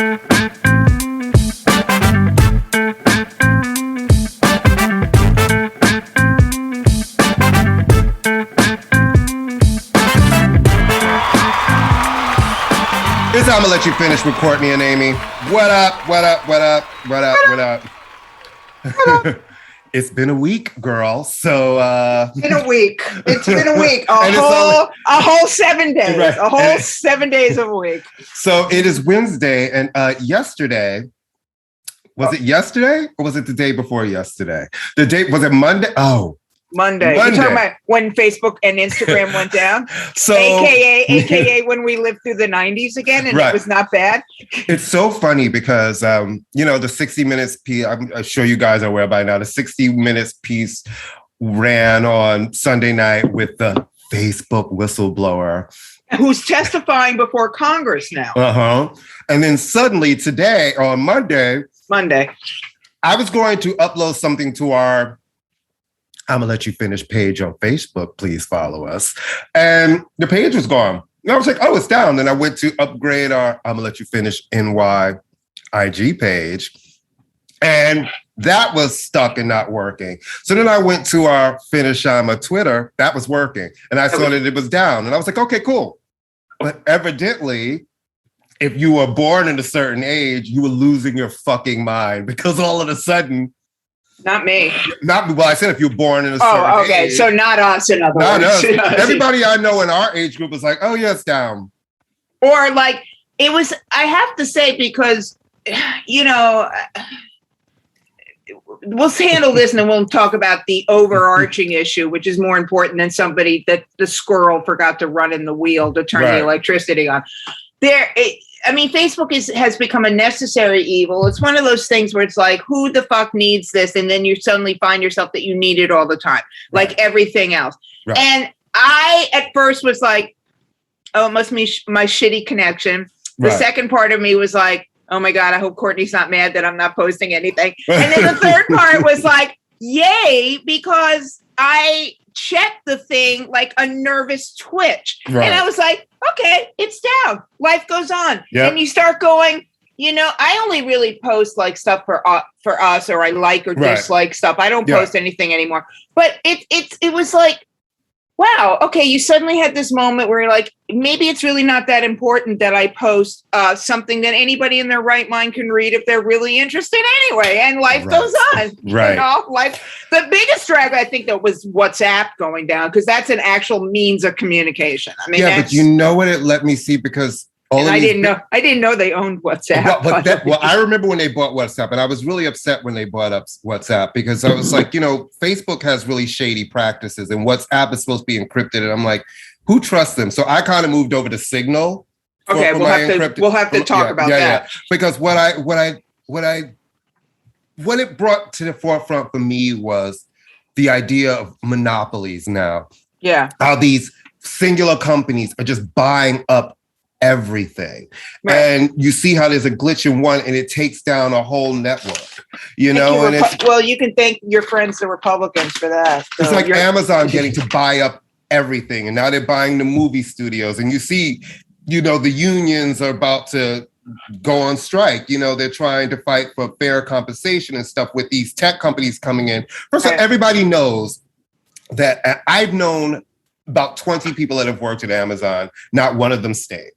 It's I'ma Let You Finish with Courtney and Amy. What up, what up, what up, what up, what up? It's been a week, girl. So It's been a week. A whole 7 days. Right. A whole 7 days of a week. So it is Wednesday, and yesterday, was it yesterday or was it the day before yesterday? The day, was it Monday? Oh. Monday. You're talking about when Facebook and Instagram went down? So AKA when we lived through the 90s again and It was not bad. It's so funny because, the 60 Minutes piece, I'm sure you guys are aware by now, the 60 Minutes piece ran on Sunday night with the Facebook whistleblower. Who's testifying before Congress now. Uh-huh. And then suddenly today, on Monday, I was going to upload something to our I'ma Let You Finish page on Facebook. Please follow us. And the page was gone. And I was like, oh, it's down. Then I went to upgrade our I'ma Let You Finish NY IG page. And that was stuck and not working. So then I went to our Finish I'ma Twitter. That was working. And I saw that it was down. And I was like, okay, cool. But evidently, if you were born at a certain age, you were losing your fucking mind because all of a sudden, not me. Well, I said if you're born in a certain age. So not us, in other words. Not us. Everybody I know in our age group was like, oh, yeah, it's down. Or like, it was, I have to say, because, we'll handle this and then we'll talk about the overarching issue, which is more important than somebody that the squirrel forgot to run in the wheel to turn the electricity on. Facebook has become a necessary evil. It's one of those things where it's like, who the fuck needs this? And then you suddenly find yourself that you need it all the time, like everything else. Right. And I, at first, was like, oh, it must be my shitty connection. The second part of me was like, oh my God, I hope Courtney's not mad that I'm not posting anything. And then the third part was like, yay, because I checked the thing like a nervous twitch. Right. And I was like, okay, it's down. Life goes on. Yep. And you start going, I only really post like stuff for us, or I like or dislike stuff. I don't post anything anymore. But it was like, wow, okay, you suddenly had this moment where you're like, maybe it's really not that important that I post something that anybody in their right mind can read if they're really interested anyway. And life goes on. Right. The biggest drag, I think, that was WhatsApp going down, because that's an actual means of communication. I mean, but you know what it let me see, because I didn't know they owned WhatsApp. I remember when they bought WhatsApp, and I was really upset when they bought up WhatsApp, because I was like, Facebook has really shady practices, and WhatsApp is supposed to be encrypted, and I'm like, who trusts them? So I kind of moved over to Signal. Okay, we'll have to talk about that. Yeah. Because what it brought to the forefront for me was the idea of monopolies now. Yeah. How these singular companies are just buying up everything. Right. And you see how there's a glitch in one and it takes down a whole network, you can thank your friends, the Republicans, for that. So it's like Amazon getting to buy up everything, and now they're buying the movie studios, and you see, the unions are about to go on strike. They're trying to fight for fair compensation and stuff with these tech companies coming in. First of all, everybody knows that I've known about 20 people that have worked at Amazon. Not one of them stayed.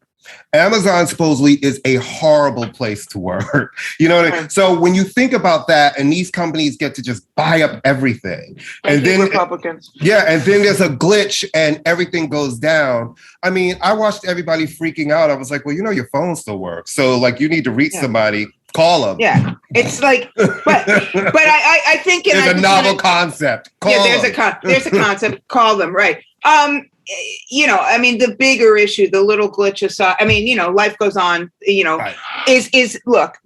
Amazon supposedly is a horrible place to work. You know what I mean? So when you think about that, and these companies get to just buy up everything, and then Republicans. And then there's a glitch and everything goes down. I mean, I watched everybody freaking out. I was like, well, your phone still works. So like, you need to reach somebody, call them. Yeah. It's like, but I think there's a novel concept. There's a concept. Call them. Right. The bigger issue, the little glitch aside, life goes on, is look,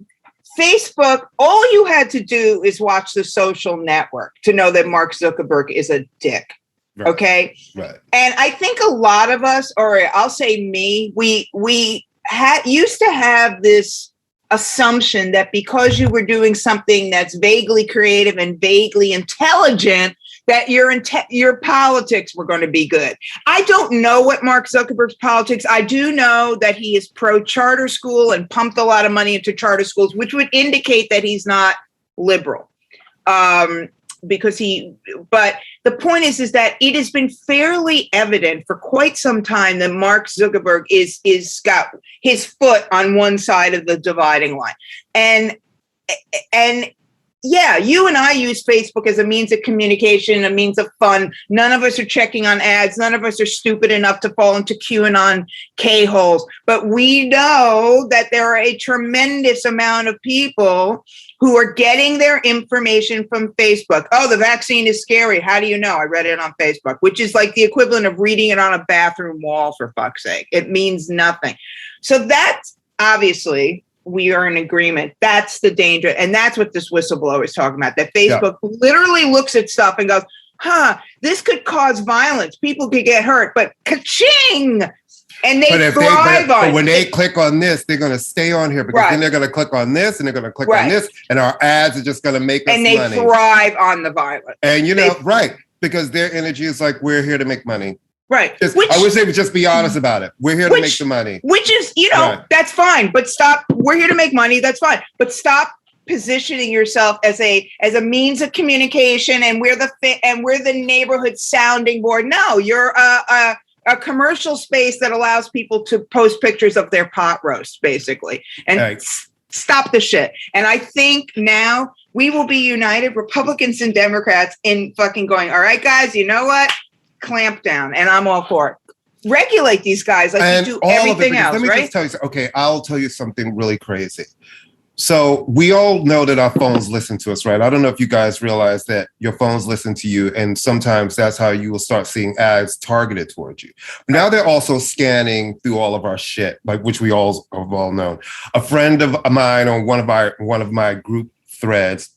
Facebook, all you had to do is watch The Social Network to know that Mark Zuckerberg is a dick. Right. Okay. Right. And I think a lot of us, or I'll say me, we used to have this assumption that because you were doing something that's vaguely creative and vaguely intelligent, that your politics were going to be good. I don't know what Mark Zuckerberg's politics. I do know that he is pro charter school and pumped a lot of money into charter schools, which would indicate that he's not liberal. But the point is that it has been fairly evident for quite some time that Mark Zuckerberg is got his foot on one side of the dividing line. And yeah, you and I use Facebook as a means of communication, a means of fun. None of us are checking on ads. None of us are stupid enough to fall into QAnon K-holes. But we know that there are a tremendous amount of people who are getting their information from Facebook. Oh, the vaccine is scary. How do you know? I read it on Facebook, which is like the equivalent of reading it on a bathroom wall, for fuck's sake. It means nothing. So that's obviously, we are in agreement. That's the danger. And that's what this whistleblower is talking about, that Facebook literally looks at stuff and goes, this could cause violence. People could get hurt, but ka-ching! And they thrive on it. But when they click on this, they're going to stay on here because then they're going to click on this and they're going to click on this, and our ads are just going to make us money. And they thrive on the violence. And because their energy is like, we're here to make money. Right. I wish they would just be honest about it. We're here to make the money. Which is, that's fine. But stop. We're here to make money. That's fine. But stop positioning yourself as a means of communication, and we're the neighborhood sounding board. No, you're a commercial space that allows people to post pictures of their pot roast, basically, and stop the shit. And I think now we will be united, Republicans and Democrats, in fucking going, all right, guys, you know what? Clamp down. And I'm all for it. Regulate these guys like you do everything else, let me right? just tell you, okay, I'll tell you something really crazy. So we all know that our phones listen to us, right? I don't know if you guys realize that your phones listen to you, and sometimes that's how you will start seeing ads targeted towards you. Now they're also scanning through all of our shit, like which we all have all known. A friend of mine on one of my group threads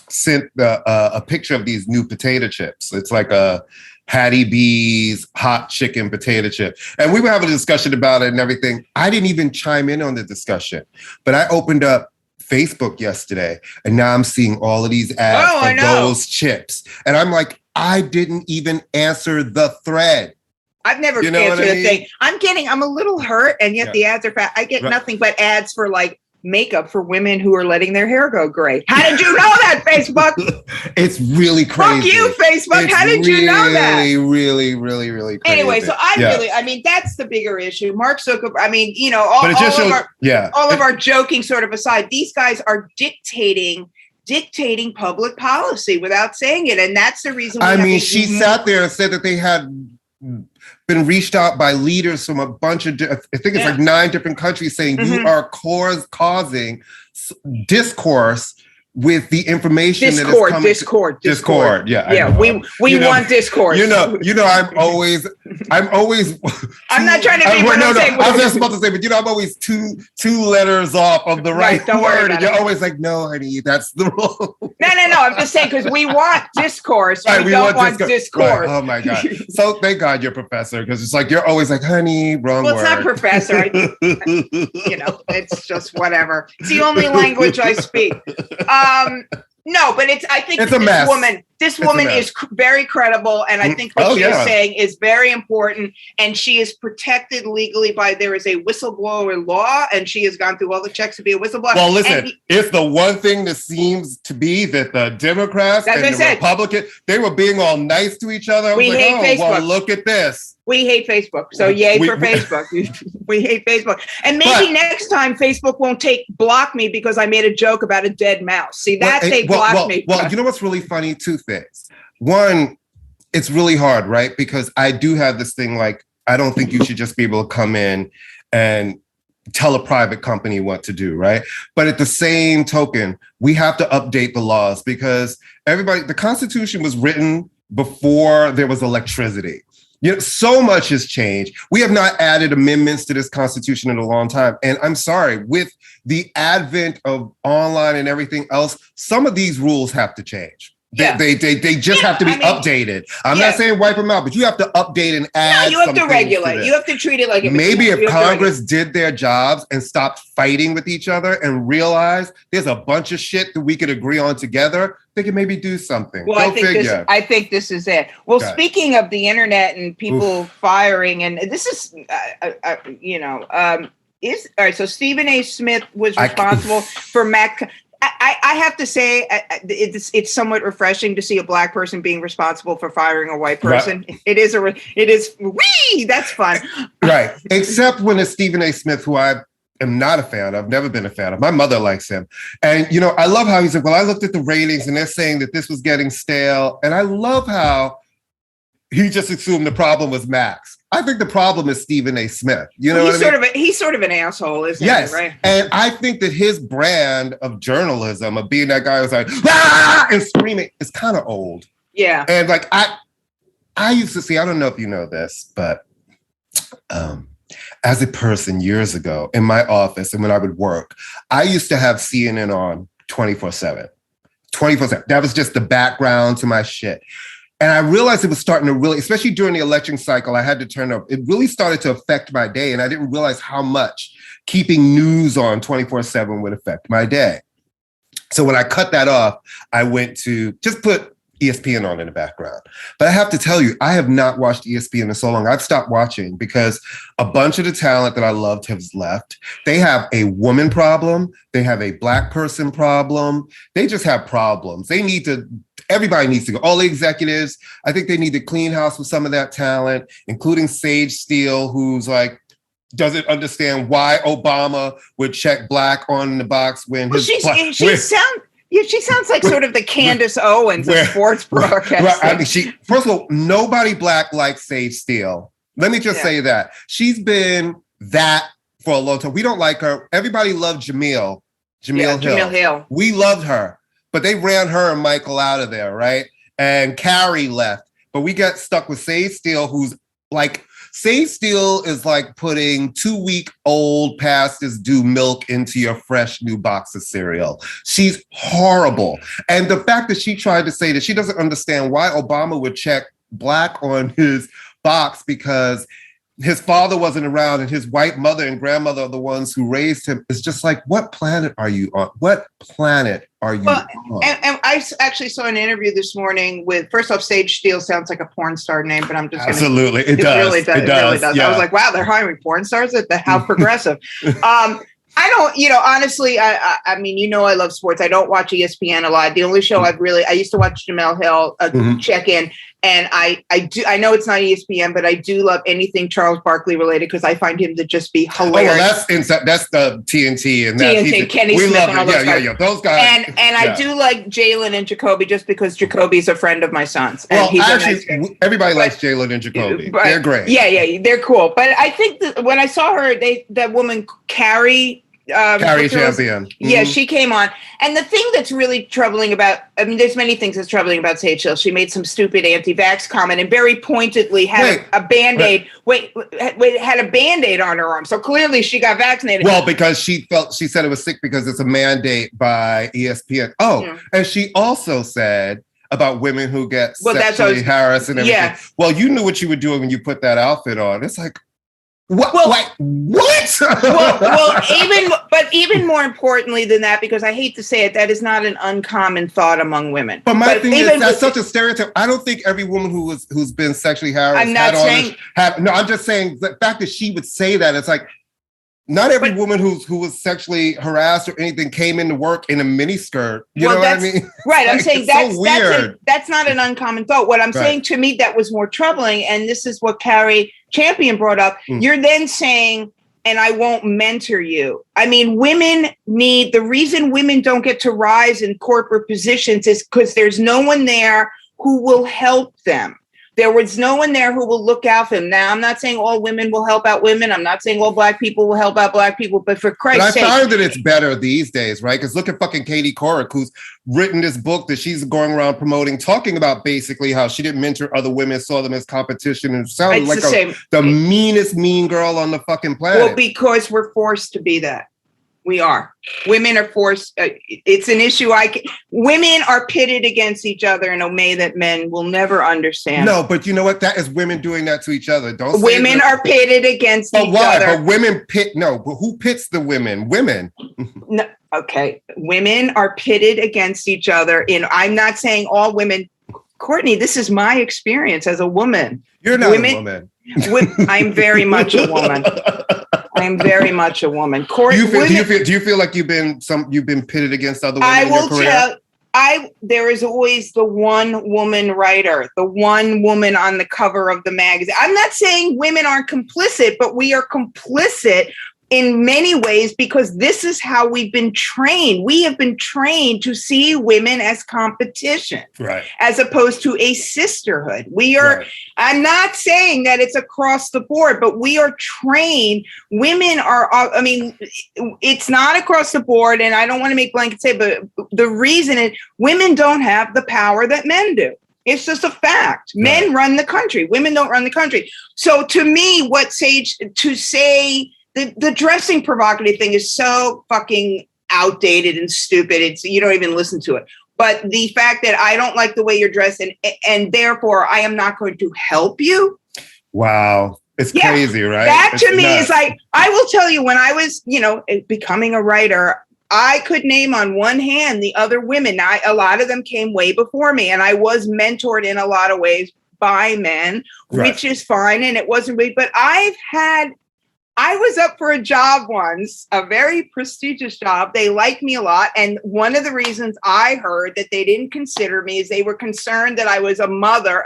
sent a picture of these new potato chips. It's like a Hattie B's hot chicken potato chip. And we were having a discussion about it and everything. I didn't even chime in on the discussion, but I opened up Facebook yesterday and now I'm seeing all of these ads for those chips. And I'm like, I didn't even answer the thread. I've never answered a thing. I'm a little hurt, and yet the ads are fat. I get nothing but ads for like makeup for women who are letting their hair go gray. How did you know that, Facebook? It's really crazy. Fuck you, Facebook. How did you know that? Really crazy. Anyway, so I mean, that's the bigger issue. Mark Zuckerberg, I mean, all of our joking sort of aside, these guys are dictating public policy without saying it. And that's the reason. She sat there and said that they had been reached out by leaders from a bunch of, I think it's like 9 different countries saying you are causing discourse with the information that is coming. Discord. Yeah. We want discourse. I'm always. I'm not trying to be. I was just about to say, but I'm always two letters off of the right word, and you're always like, no, honey, that's the wrong. No. I'm just saying because we want discourse. We don't want discourse. Right. Oh my god! So thank God you're a professor, because it's like you're always like, honey, wrong word. Well, it's not professor. It's just whatever. It's the only language I speak. No, but I think it's a mess. This woman is very credible, and I think what she is saying is very important, and she is protected legally there is a whistleblower law, and she has gone through all the checks to be a whistleblower. Well, listen, it's the one thing that seems to be that the Democrats and the Republicans, they were being all nice to each other. We hate Facebook. Well, look at this. We hate Facebook. So yay for Facebook. We hate Facebook. And maybe next time Facebook won't block me because I made a joke about a dead mouse. See, they blocked me. Well, you know what's really funny? 2 things. One, it's really hard, right? Because I do have this thing like, I don't think you should just be able to come in and tell a private company what to do, right? But at the same token, we have to update the laws because the Constitution was written before there was electricity. So much has changed. We have not added amendments to this Constitution in a long time. And I'm sorry, with the advent of online and everything else, some of these rules have to change. They just have to be updated. I'm not saying wipe them out, but you have to update and add. No, you have to regulate. You have to treat it like maybe if Congress did their jobs and stopped fighting with each other and realized there's a bunch of shit that we could agree on together, they could maybe do something. Well, I think this is it. Well, speaking of the internet and people firing, and this is, all right. So Stephen A. Smith was responsible for Mac. I have to say, it's somewhat refreshing to see a black person being responsible for firing a white person. Right. It is. That's fun. Right. Except when it's Stephen A. Smith, who I am not a fan of, never been a fan of. My mother likes him. And, I love how he's like, well, I looked at the ratings and they're saying that this was getting stale. And I love how he just assumed the problem was Max. I think the problem is Stephen A. Smith. He's sort of an asshole, isn't he? Right? And I think that his brand of journalism, of being that guy who's like, ah! and screaming, is kind of old. Yeah. And like, I used to see, I don't know if you know this, but as a person years ago in my office and when I would work, I used to have CNN on 24/7. 24/7. That was just the background to my shit. And I realized it was starting to really, especially during the election cycle, I had to turn up. It really started to affect my day. And I didn't realize how much keeping news on 24/7 would affect my day. So when I cut that off, I went to just put ESPN on in the background. But I have to tell you, I have not watched ESPN in so long. I've stopped watching because a bunch of the talent that I loved has left. They have a woman problem. They have a black person problem. They just have problems. Everybody needs to go. All the executives, I think they need to clean house with some of that talent, including Sage Steele, who's like, doesn't understand why Obama would check black on the box when she sounds like sort of the Candace Owens of sports broadcasting. Right, I mean, first of all, nobody black likes Sage Steele. Let me just say that. She's been that for a long time. We don't like her. Everybody loved Jamil Hill. We loved her, but they ran her and Michael out of there, right? And Carrie left. But we got stuck with Sage Steele, who's like, Sage Steele is like putting 2-week-old past is due milk into your fresh new box of cereal. She's horrible. And the fact that she tried to say that she doesn't understand why Obama would check black on his box because his father wasn't around and his white mother and grandmother are the ones who raised him. It's just like, what planet are you on? What planet are you on? And I actually saw an interview this morning with, first off, Sage Steele sounds like a porn star name, but I'm just Absolutely. It really does. Yeah. I was like, wow, they're hiring porn stars? How progressive. I don't, honestly, I mean, I love sports. I don't watch ESPN a lot. The only show I used to watch Jamel Hill check in. And I know it's not ESPN, but I do love anything Charles Barkley related because I find him to just be hilarious. Oh, well, that's the TNT and Kenny Smith and all those guys. Yeah, those guys. And I do like Jalen and Jacoby just because Jacoby's a friend of my son's. Well, actually, everybody likes Jalen and Jacoby. They're great. Yeah, they're cool. But I think that when I saw her, that woman Carrie Champion. Yeah, she came on. And the thing that's really troubling there's many things that's troubling about Sage Hill. She made some stupid anti-vax comment and very pointedly had a Band-Aid. Had a Band-Aid on her arm. So clearly she got vaccinated. Well, because she said it was sick because it's a mandate by ESPN. And she also said about women who get sexually harassed and everything. Yeah. Well, you knew what you were doing when you put that outfit on. It's like, what? Even more importantly than that, because I hate to say it, that is not an uncommon thought among women. But my thing is that's such a stereotype. I don't think every woman who's been sexually harassed. I'm just saying the fact that she would say that, it's like not every woman who was sexually harassed or anything came into work in a miniskirt. You know what I mean? Right. I'm saying that's so weird. That's not an uncommon thought. What I'm saying, to me, that was more troubling, and this is what Carrie Champion brought up. You're then saying, and I won't mentor you. I mean, the reason women don't get to rise in corporate positions is because there's no one there who will help them. There was no one there who will look out for them. Now, I'm not saying all women will help out women. I'm not saying all black people will help out black people. But for Christ's sake. I find that it's better these days, right? Because look at fucking Katie Couric, who's written this book that she's going around promoting, talking about basically how she didn't mentor other women, saw them as competition. And sounded like the meanest mean girl on the fucking planet. Well, because we're forced to be that. We are. Women are forced. It's an issue. Women are pitted against each other in a way that men will never understand. No, but you know what? That is women doing that to each other. Don't. Women are pitted against each why? other. But women pit. No, but who pits the women? Women. No. Okay. Women are pitted against each other. I'm not saying all women. Courtney, this is my experience as a woman. You're not a woman. I'm very much a woman. I'm very much a woman. Do you feel like you've been pitted against other women in your career? There is always the one woman writer, the one woman on the cover of the magazine. I'm not saying women aren't complicit, but we are complicit in many ways because this is how we've been trained. We have been trained to see women as competition, right, as opposed to a sisterhood. We are, right. I'm not saying that it's across the board, but we are trained. Women are, I mean, it's not across the board, and I don't want to make blanket say, but the reason is women don't have the power that men do. It's just a fact. Right. Men run the country. Women don't run the country. So to me, to say the dressing provocative thing is so fucking outdated and stupid. You don't even listen to it. But the fact that I don't like the way you're dressed and therefore I am not going to help you. Wow. It's crazy, right? That to me is like, I will tell you when I was, becoming a writer, I could name on one hand the other women. Now, a lot of them came way before me and I was mentored in a lot of ways by men, right, which is fine. And it wasn't really, but I was up for a job once, a very prestigious job. They liked me a lot. And one of the reasons I heard that they didn't consider me is they were concerned that I was a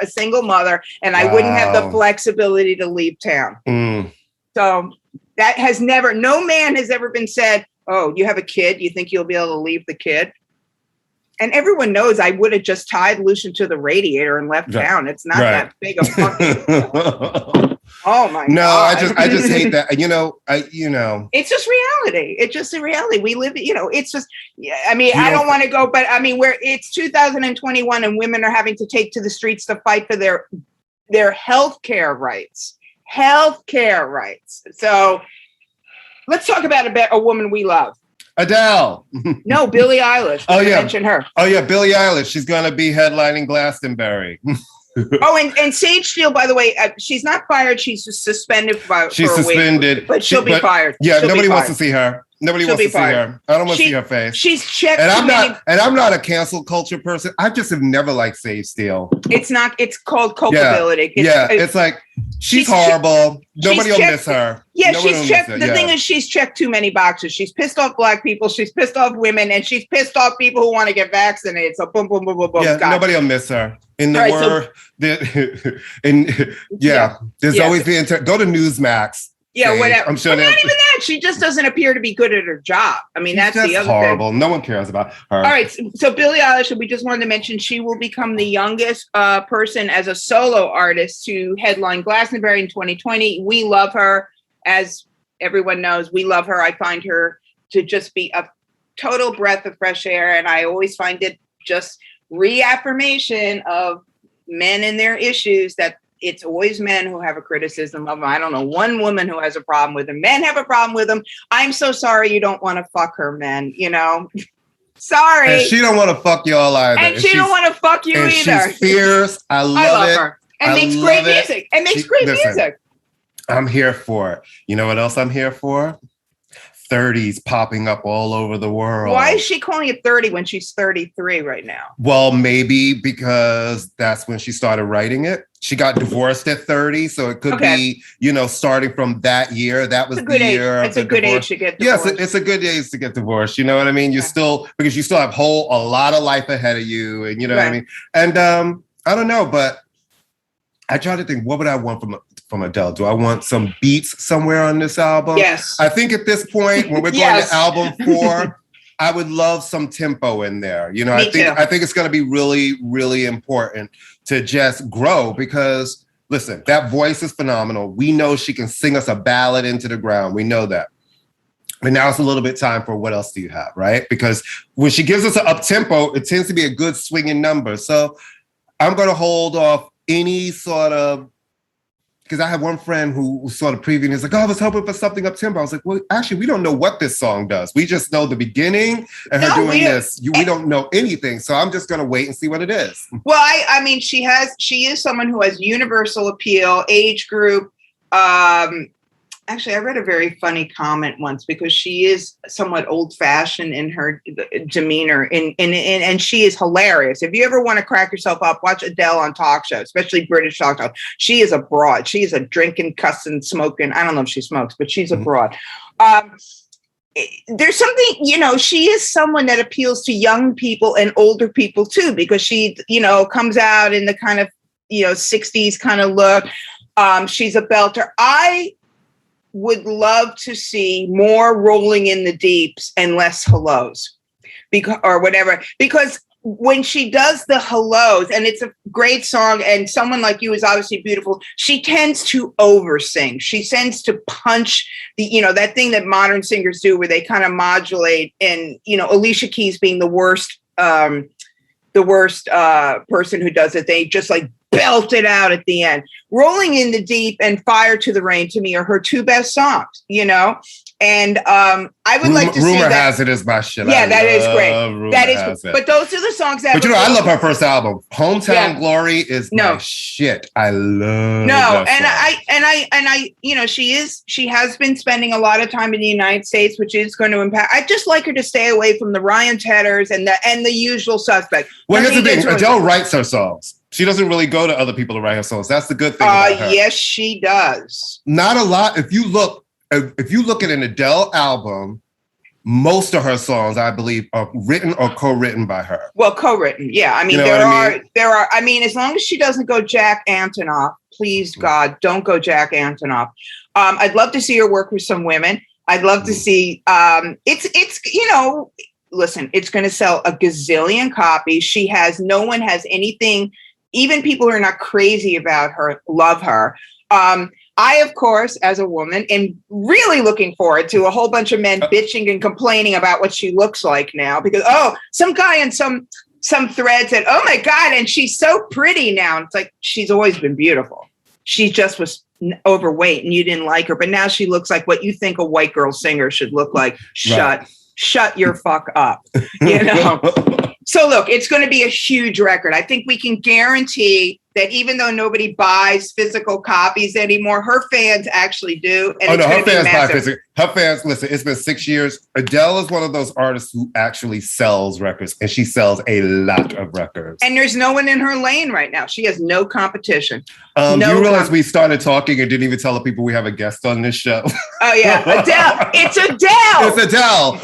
single mother, and I wouldn't have the flexibility to leave town. Mm. So that has no man has ever been said, oh, you have a kid, you think you'll be able to leave the kid? And everyone knows I would have just tied Lucian to the radiator and left town. It's not that big a fucking Oh my God. No, I just hate that. It's just reality. It's just a reality. We live, it's just, I mean, I don't want to go, but I mean, it's 2021 and women are having to take to the streets to fight for their healthcare rights. Healthcare rights. So let's talk about a woman we love. Adele. No, Billie Eilish. Oh, yeah. Mention her. Oh, yeah. Billie Eilish. She's going to be headlining Glastonbury. Oh, and Sage Steele, by the way, she's not fired. She's just suspended for she's a suspended. Week, but she'll be fired. Yeah, nobody wants to see her. Nobody wants to see her. I don't want to see her face. She's checked. And I'm not a cancel culture person. I just have never liked Sage Steele. It's called culpability. It's like she's horrible. Nobody will miss her. Yeah, she's checked. The thing is, she's checked too many boxes. She's pissed off Black people. She's pissed off women, and she's pissed off people who want to get vaccinated. So boom, boom, boom, boom, boom. Yeah, nobody will miss her. In the word, there's always the go to Newsmax. Yeah, whatever. I'm sure not even that. She just doesn't appear to be good at her job. I mean, that's the other horrible. thing. No one cares about her. All right. So Billie Eilish, we just wanted to mention she will become the youngest person as a solo artist to headline Glastonbury in 2020. We love her. As everyone knows, we love her. I find her to just be a total breath of fresh air. And I always find it just reaffirmation of men and their issues that it's always men who have a criticism of them. I don't know one woman who has a problem with them. Men have a problem with them. I'm so sorry you don't want to fuck her, men, Sorry. And she don't want to fuck y'all either. And she don't want to fuck you either. She's fierce. I love her. And makes great music. And makes great music. I'm here for it. You know what else I'm here for? 30s popping up all over the world. Why is she calling it 30 when she's 33 right now? Well, maybe because that's when she started writing it. She got divorced at 30, so it could be, starting from that year. That was the year. It's a good age to get divorced. Yes, it's a good age to get divorced. You know what I mean? You still have a lot of life ahead of you, and you know what I mean? And I don't know, but I try to think, what would I want from Adele? Do I want some beats somewhere on this album? Yes. I think at this point, when we're going to album 4, I would love some tempo in there. I think it's going to be really, really important to just grow because, listen, that voice is phenomenal. We know she can sing us a ballad into the ground. We know that. But now it's a little bit time for what else do you have, right? Because when she gives us an up tempo, it tends to be a good swinging number. So I'm going to hold off any sort of because I had one friend who saw the preview and he's like, oh, I was hoping for something up tempo. I was like, well, actually, we don't know what this song does. We just know the beginning and her doing this. We don't know anything. So I'm just going to wait and see what it is. Well, I mean, she is someone who has universal appeal, age group. Actually, I read a very funny comment once because she is somewhat old-fashioned in her demeanor, and she is hilarious. If you ever want to crack yourself up, watch Adele on talk shows, especially British talk shows. She is a broad. She is a drinking, cussing, smoking. I don't know if she smokes, but she's a broad. There's something, she is someone that appeals to young people and older people too, because she, comes out in the kind of, 60s kind of look. She's a belter. I would love to see more rolling in the deeps and less hellos because when she does the hellos, and it's a great song and someone like you is obviously beautiful, she tends to oversing. She tends to punch that thing that modern singers do where they kind of modulate, and Alicia Keys being the worst person who does it. They just like belt it out at the end. Rolling in the Deep and Fire to the Rain to me are her two best songs, and I would like to see that. Rumor Has It is my shit. Yeah, that is great. That is, but those are the songs that. But I love her first album. Hometown Glory is my shit. I love. No, and I, she has been spending a lot of time in the United States, which is going to impact. I just like her to stay away from the Ryan Tedders and the usual suspect. Well, here's the thing: Adele writes her songs. She doesn't really go to other people to write her songs. That's the good thing about her. Yes, she does. Not a lot. If you look at an Adele album, most of her songs, I believe, are written or co-written by her. Well, co-written, yeah. I mean, there are. I mean, as long as she doesn't go Jack Antonoff, please God, don't go Jack Antonoff. I'd love to see her work with some women. I'd love to see. Listen, it's going to sell a gazillion copies. No one has anything. Even people who are not crazy about her love her. I, of course, as a woman, am really looking forward to a whole bunch of men bitching and complaining about what she looks like now. Because, some guy in some thread said, oh, my God, and she's so pretty now. And it's like, she's always been beautiful. She just was overweight and you didn't like her. But now she looks like what you think a white girl singer should look like. Shut your fuck up, So look, it's going to be a huge record. I think we can guarantee that even though nobody buys physical copies anymore, her fans actually do. And her fans buy physical. Her fans, listen, it's been 6 years. Adele is one of those artists who actually sells records, and she sells a lot of records. And there's no one in her lane right now. She has no competition. Do you realize we started talking and didn't even tell the people we have a guest on this show? Oh, yeah. Adele. It's Adele. It's Adele.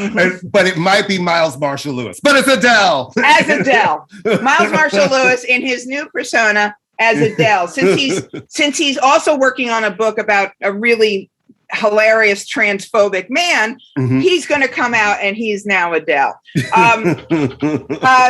But it might be Miles Marshall Lewis. But it's Adele. As Adele. Miles Marshall Lewis in his new persona as Adele. Since he's also working on a book about a really hilarious transphobic man, he's going to come out and he's now Adele.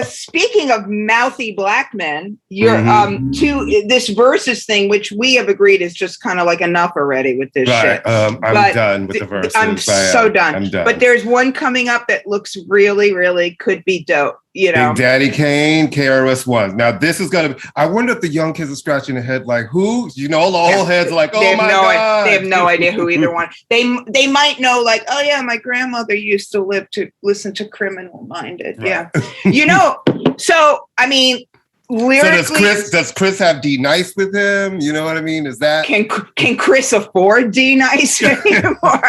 Speaking of mouthy black men, you're to this versus thing, which we have agreed is just kind of like enough already with this shit. I'm done with the verses. I'm so done. I'm done. But there's one coming up that looks really, really could be dope. Big Daddy Kane, KRS-One. Now this is gonna. I wonder if the young kids are scratching their head like, who? All the old heads are like, oh my God. They have no idea who either one. They might know, like, oh yeah, my grandmother used to listen to Criminal Minded. Right. Yeah, So I mean, lyrically, does Chris have D Nice with him? You know what I mean? Is that can Chris afford D Nice anymore?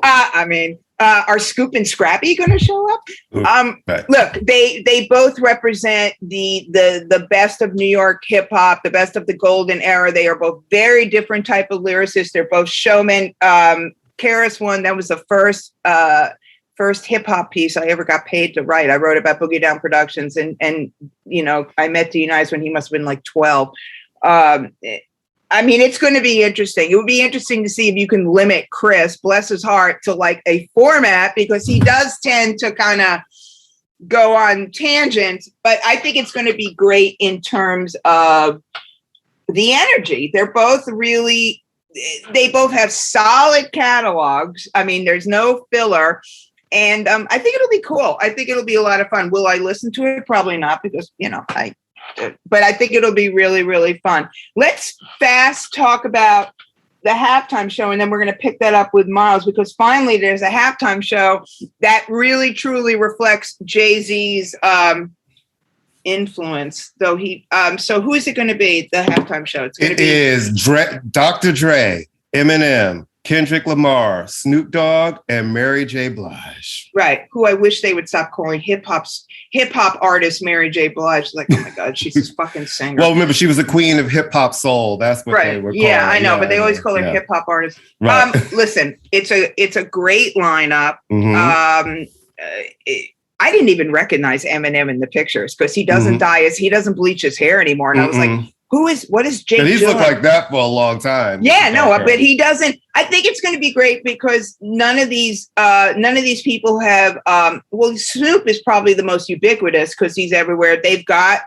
I mean. Are Scoop and Scrappy going to show up? Right. Look, they both represent the best of New York hip hop, the best of the golden era. They are both very different type of lyricists. They're both showmen. KRS-One, that was the first hip hop piece I ever got paid to write. I wrote about Boogie Down Productions, and I met D Nice when he must have been like 12. I mean, it's going to be interesting. It would be interesting to see if you can limit Chris, bless his heart, to like a format, because he does tend to kind of go on tangents. But I think it's going to be great in terms of the energy. They both have solid catalogs. I mean, there's no filler. And I think it'll be cool. I think it'll be a lot of fun. Will I listen to it? Probably not, because, but I think it'll be really, really fun. Let's fast talk about the halftime show, and then we're going to pick that up with Miles, because finally there's a halftime show that really truly reflects Jay-Z's influence. Though so who is it going to be? The halftime show. It is Dr. Dre, Eminem, Kendrick Lamar, Snoop Dogg, and Mary J. Blige. Right. Who I wish they would stop calling hip hop artist Mary J. Blige. Like, oh my God, she's this fucking singer. Well, remember, she was the queen of hip hop soul. That's what they were calling. Yeah, I know, but they always call her hip hop artist. Right. Listen, it's a great lineup. Mm-hmm. I didn't even recognize Eminem in the pictures because he doesn't he doesn't bleach his hair anymore. And I was like, what is Jake doing? He's looked like that for a long time. Yeah, no, but he doesn't. I think it's going to be great because none of these people have, Snoop is probably the most ubiquitous because he's everywhere. They've got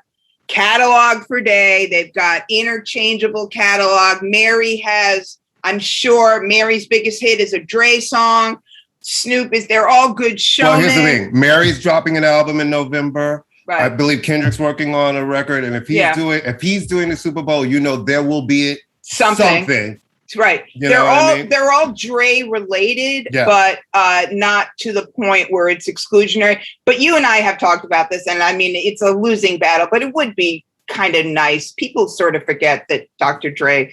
catalog for day. They've got interchangeable catalog. Mary has, I'm sure Mary's biggest hit is a Dre song. Snoop they're all good showmen. Well, here's the thing. Mary's dropping an album in November. Right. I believe Kendrick's working on a record, and if he's doing the Super Bowl, there will be something. Right. They're all Dre related, but not to the point where it's exclusionary. But you and I have talked about this, and I mean, it's a losing battle, but it would be kind of nice. People sort of forget that Dr. Dre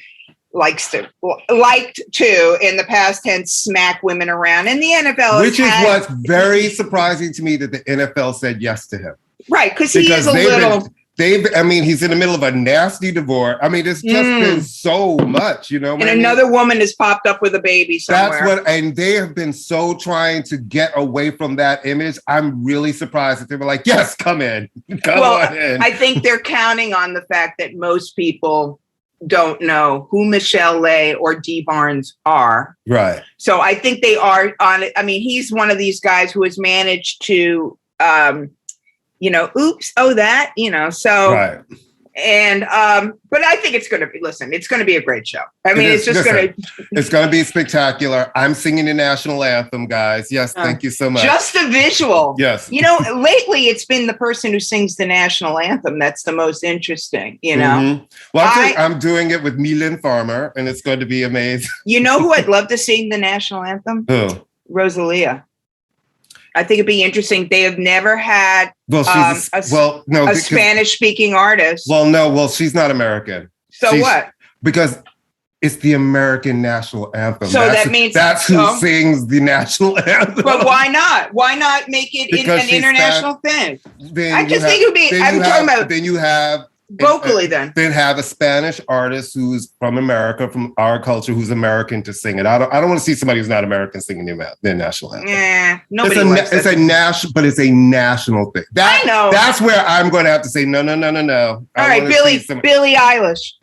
liked to in the past tense smack women around, and the NFL, which is what's very surprising to me, that the NFL said yes to him. Right, because he is a little. He's in the middle of a nasty divorce. I mean, it's just been so much, And another woman has popped up with a baby somewhere. And they have been so trying to get away from that image. I'm really surprised that they were like, yes, come in. Come on in. I think they're counting on the fact that most people don't know who Michelle Lay or Dee Barnes are. Right. So I think they are on it. I mean, he's one of these guys who has managed to, so. Right. And, but I think it's going to be a great show. I mean, it's going to be spectacular. I'm singing the national anthem, guys. Yes. Thank you so much. Just a visual. Yes. Lately it's been the person who sings the national anthem that's the most interesting, Mm-hmm. Well, I'm doing it with Mylyn Farmer, and it's going to be amazing. You know who I'd love to sing the national anthem? Who? Rosalia. I think it'd be interesting. They have never had a Spanish-speaking artist. She's not American. What? Because it's the American national anthem. So that means that's who sings the national anthem. But why not? Why not make it an international thing? I just think it would be. I'm talking about. Then you have. Vocally, then have a Spanish artist who's from America, from our culture, who's American to sing it. I don't want to see somebody who's not American singing their national anthem. Yeah, nobody. It's a national thing. I know. That's where I'm going to have to say no. All right, Billie Eilish.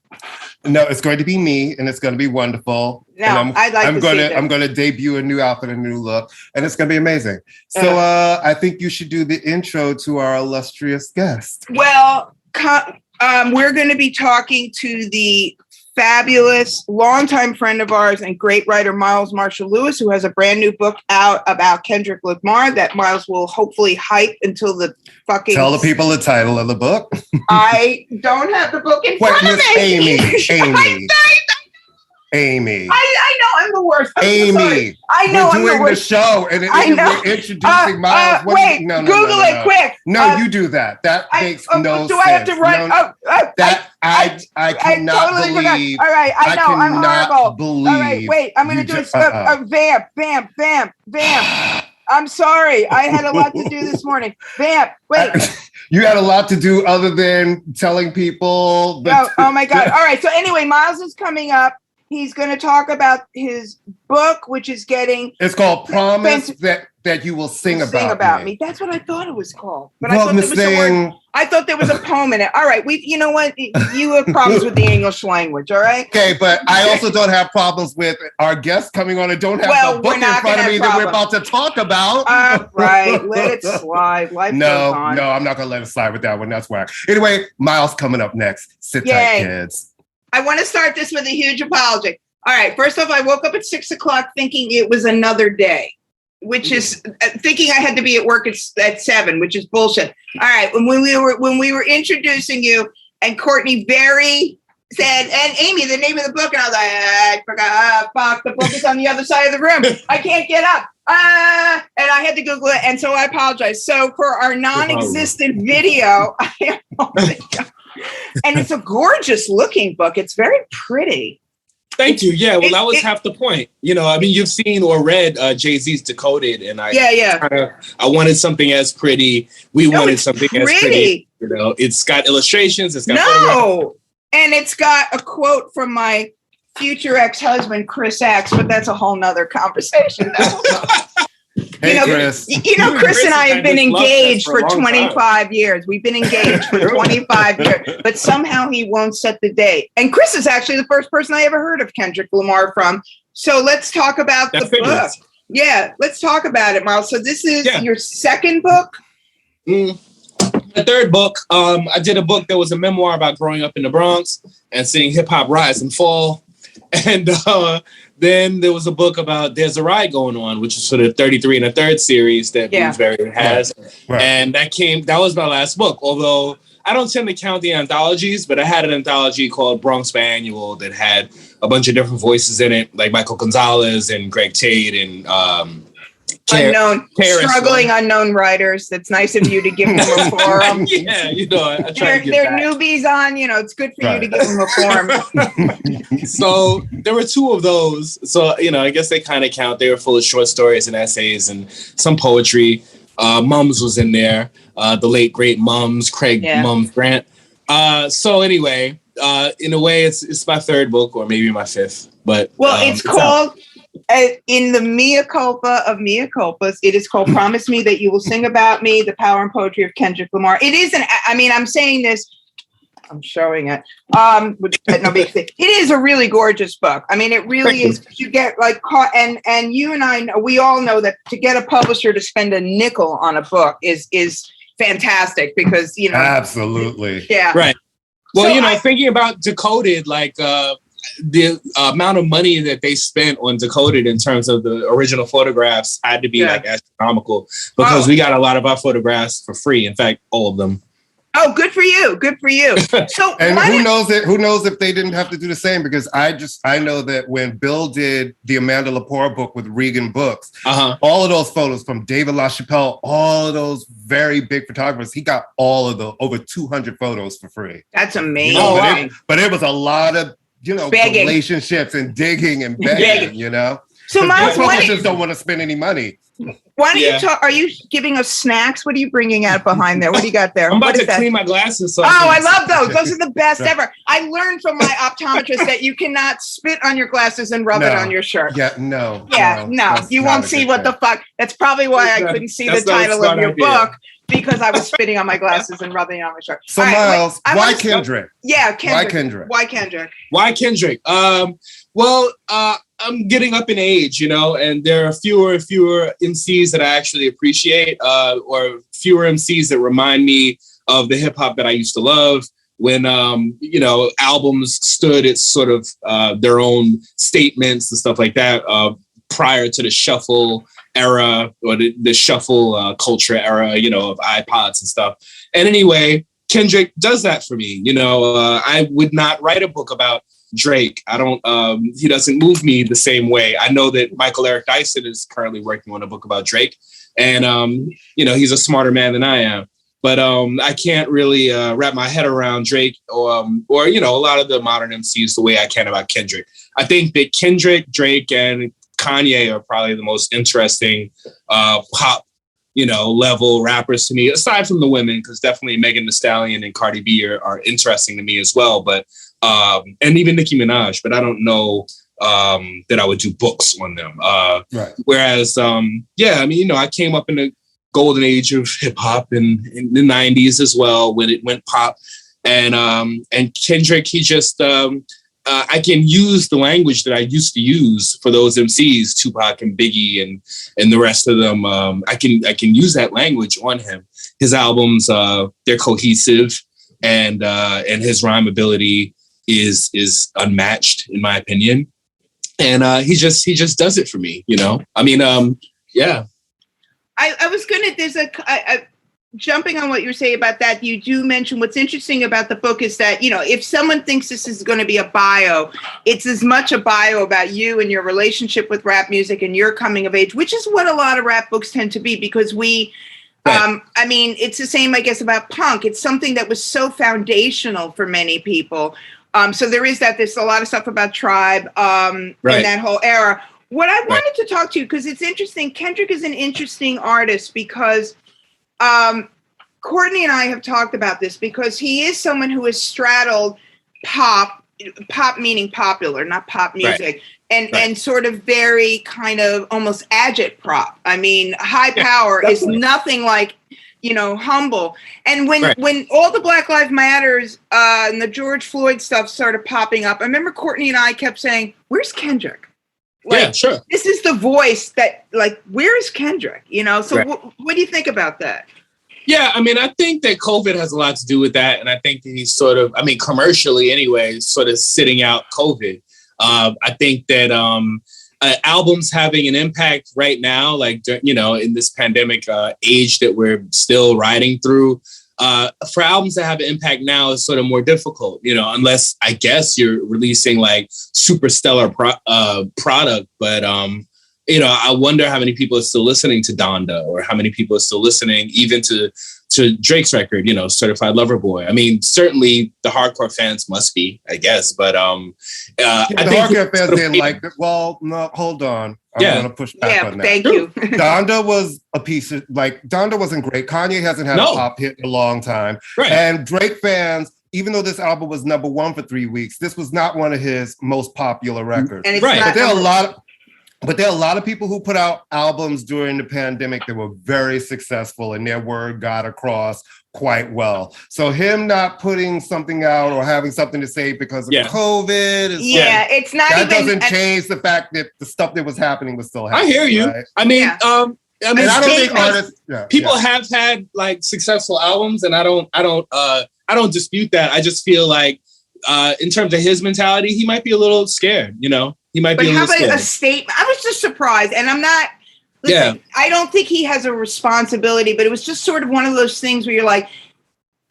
No, it's going to be me, and it's going to be wonderful. No, I'm going to debut a new outfit, a new look, and it's going to be amazing. So I think you should do the intro to our illustrious guest. Well. We're going to be talking to the fabulous longtime friend of ours and great writer, Miles Marshall Lewis, who has a brand new book out about Kendrick Lamar that Miles will hopefully hype until the fucking... Tell the people the title of the book. I don't have the book in front of me. Amy. I know I'm the worst. Amy. I know I'm the worst. We're doing the show and we're introducing Miles. Google it quick. No, you do that. That makes no sense. Do I have to run? I cannot totally believe. Forgot. All right, I know I'm horrible. Believe all right, wait. I'm going to do a vamp. I'm sorry. I had a lot to do this morning. Vamp. Wait. You had a lot to do other than telling people. Oh my God. All right. So anyway, Miles is coming up. He's going to talk about his book, which is getting... It's called Promise That You Will Sing About Me. That's what I thought it was called. But I thought there was a poem in it. All right. You know what? You have problems with the English language, all right? Okay, but I also don't have problems with our guests coming on and don't have the book in front of me that we're about to talk about. Right. Let it slide. Life goes on. No, I'm not going to let it slide with that one. That's why. Anyway, Miles coming up next. Sit tight, kids. I want to start this with a huge apology. All right. First off, I woke up at 6:00 thinking it was another day. which is thinking I had to be at work at 7, which is bullshit. All right, when we were introducing you, and Courtney Berry said, and Amy, the name of the book, and I was like, I forgot. Fuck, the book is on the other side of the room. I can't get up. And I had to Google it, and so I apologize. So for our non-existent video, and it's a gorgeous looking book. It's very pretty. Thank you. Yeah, well, that was half the point. You know, I mean, you've seen or read Jay-Z's Decoded, and I wanted something as pretty. We wanted something as pretty. You know, it's got illustrations. It's got photographs. And it's got a quote from my future ex-husband, Chris X, but that's a whole nother conversation. Hey, Chris. Chris and I have been engaged for 25 years. We've been engaged for 25 years, but somehow he won't set the date. And Chris is actually the first person I ever heard of Kendrick Lamar from. So let's talk about the book. Yeah, let's talk about it, Miles. So this is your second book? The third book. I did a book that was a memoir about growing up in the Bronx and seeing hip hop rise and fall. And then there was a book about There's a Ride Going On, which is sort of 33 and a third series that Bloomsbury has. Right. And that was my last book. Although I don't tend to count the anthologies, but I had an anthology called Bronx Biannual that had a bunch of different voices in it, like Michael Gonzalez and Greg Tate and struggling unknown writers. That's nice of you to give them a forum. Yeah, you know, I try to give they're back. Newbies on, you know, it's good for you to give them a forum. So there were 2 of those. So, you know, I guess they kind of count. They were full of short stories and essays and some poetry. Mums was in there. The late, great Mums, Craig Mums Grant. So anyway, in a way, it's my third book or maybe my fifth. But it's called... in the mea culpa of mea culpas, it is called Promise Me That You Will Sing About Me, The Power and Poetry of Kendrick Lamar. It is I'm saying this, I'm showing it. No big thing. It is a really gorgeous book. I mean, it really is. You get like caught, and you and I know, we all know that to get a publisher to spend a nickel on a book is fantastic because, you know. Absolutely. Yeah. Right. Well, so thinking about Decoded, like, the amount of money that they spent on Decoded in terms of the original photographs had to be like astronomical because we got a lot of our photographs for free. In fact, all of them. Oh, good for you. Good for you. So, and who knows if they didn't have to do the same, because I know that when Bill did the Amanda Lepore book with Regan Books, all of those photos from David LaChapelle, all of those very big photographers, he got all of the over 200 photos for free. That's amazing. You know, but it was a lot of, begging. Relationships and digging and begging, you know? So Miles, publishers don't want to spend any money. Why don't you talk? Are you giving us snacks? What are you bringing out behind there? What do you got there? I'm about to clean my glasses. So I love those. Those are the best ever. I learned from my optometrist that you cannot spit on your glasses and rub it on your shirt. No. You won't see what the fuck. That's probably why I couldn't see the title of your book, because I was spitting on my glasses and rubbing it on my shirt. So Miles, why Kendrick? Kendrick. Why Kendrick? Well, I'm getting up in age, and there are fewer MCs that I actually appreciate, or fewer MCs that remind me of the hip hop that I used to love when, albums stood at sort of their own statements and stuff like that, prior to the shuffle era or the shuffle culture era, of iPods and stuff. And anyway, Kendrick does that for me. I would not write a book about Drake. He doesn't move me the same way. I know that Michael Eric Dyson is currently working on a book about Drake, and he's a smarter man than I am. But I can't really wrap my head around Drake or a lot of the modern MCs the way I can about Kendrick. I think that Kendrick, Drake, and Kanye are probably the most interesting pop level rappers to me, aside from the women, because definitely Megan Thee Stallion and Cardi B are interesting to me as well. But and even Nicki Minaj, but I don't know that I would do books on them. Right. Whereas, I came up in the golden age of hip hop in the 90s as well, when it went pop. And Kendrick, he just, I can use the language that I used to use for those MCs, Tupac and Biggie and the rest of them. I can use that language on him. His albums, they're cohesive, and his rhyme ability is unmatched in my opinion. And he just does it for me, I mean, Yeah. I was gonna. Jumping on what you were saying about that, you do mention what's interesting about the book is that, if someone thinks this is going to be a bio, it's as much a bio about you and your relationship with rap music and your coming of age, which is what a lot of rap books tend to be, because it's the same, I guess, about punk. It's something that was so foundational for many people. So there is that. There's a lot of stuff about Tribe and that whole era. What I wanted to talk to you, because it's interesting, Kendrick is an interesting artist because Courtney and I have talked about this, because he is someone who has straddled pop meaning popular, not pop music, and sort of very kind of almost agitprop. I mean, high power is nothing like, humble. And when all the Black Lives Matters and the George Floyd stuff started popping up, I remember Courtney and I kept saying, "Where's Kendrick?" Sure. This is the voice that, where is Kendrick? So what do you think about that? Yeah, I mean, I think that COVID has a lot to do with that. And I think that he's sort of, commercially anyway, sort of sitting out COVID. I think that albums having an impact right now, in this pandemic age that we're still riding through, for albums to have an impact now is sort of more difficult, unless I guess you're releasing super stellar product. But, I wonder how many people are still listening to Donda, or how many people are still listening even to Drake's record, Certified Lover Boy. I mean, certainly the hardcore fans must be, I guess. But I think the hardcore fans didn't like it. Well, no, hold on. I'm going to push back on that. Thank you. Donda was a piece of, Donda wasn't great. Kanye hasn't had a pop hit in a long time. Right. And Drake fans, even though this album was #1 for 3 weeks, this was not one of his most popular records. And But there are a lot of people who put out albums during the pandemic that were very successful, and their word got across quite well. So him not putting something out or having something to say because of COVID, it's not that doesn't change the fact that the stuff that was happening was still happening. I hear you. Right? I mean, I don't think artists. People have had successful albums, and I don't dispute that. I just feel like in terms of his mentality, he might be a little scared. He might be a little scared. But how about a statement? I was just surprised, and I'm not. Listen, I don't think he has a responsibility, but it was just sort of one of those things where you're like,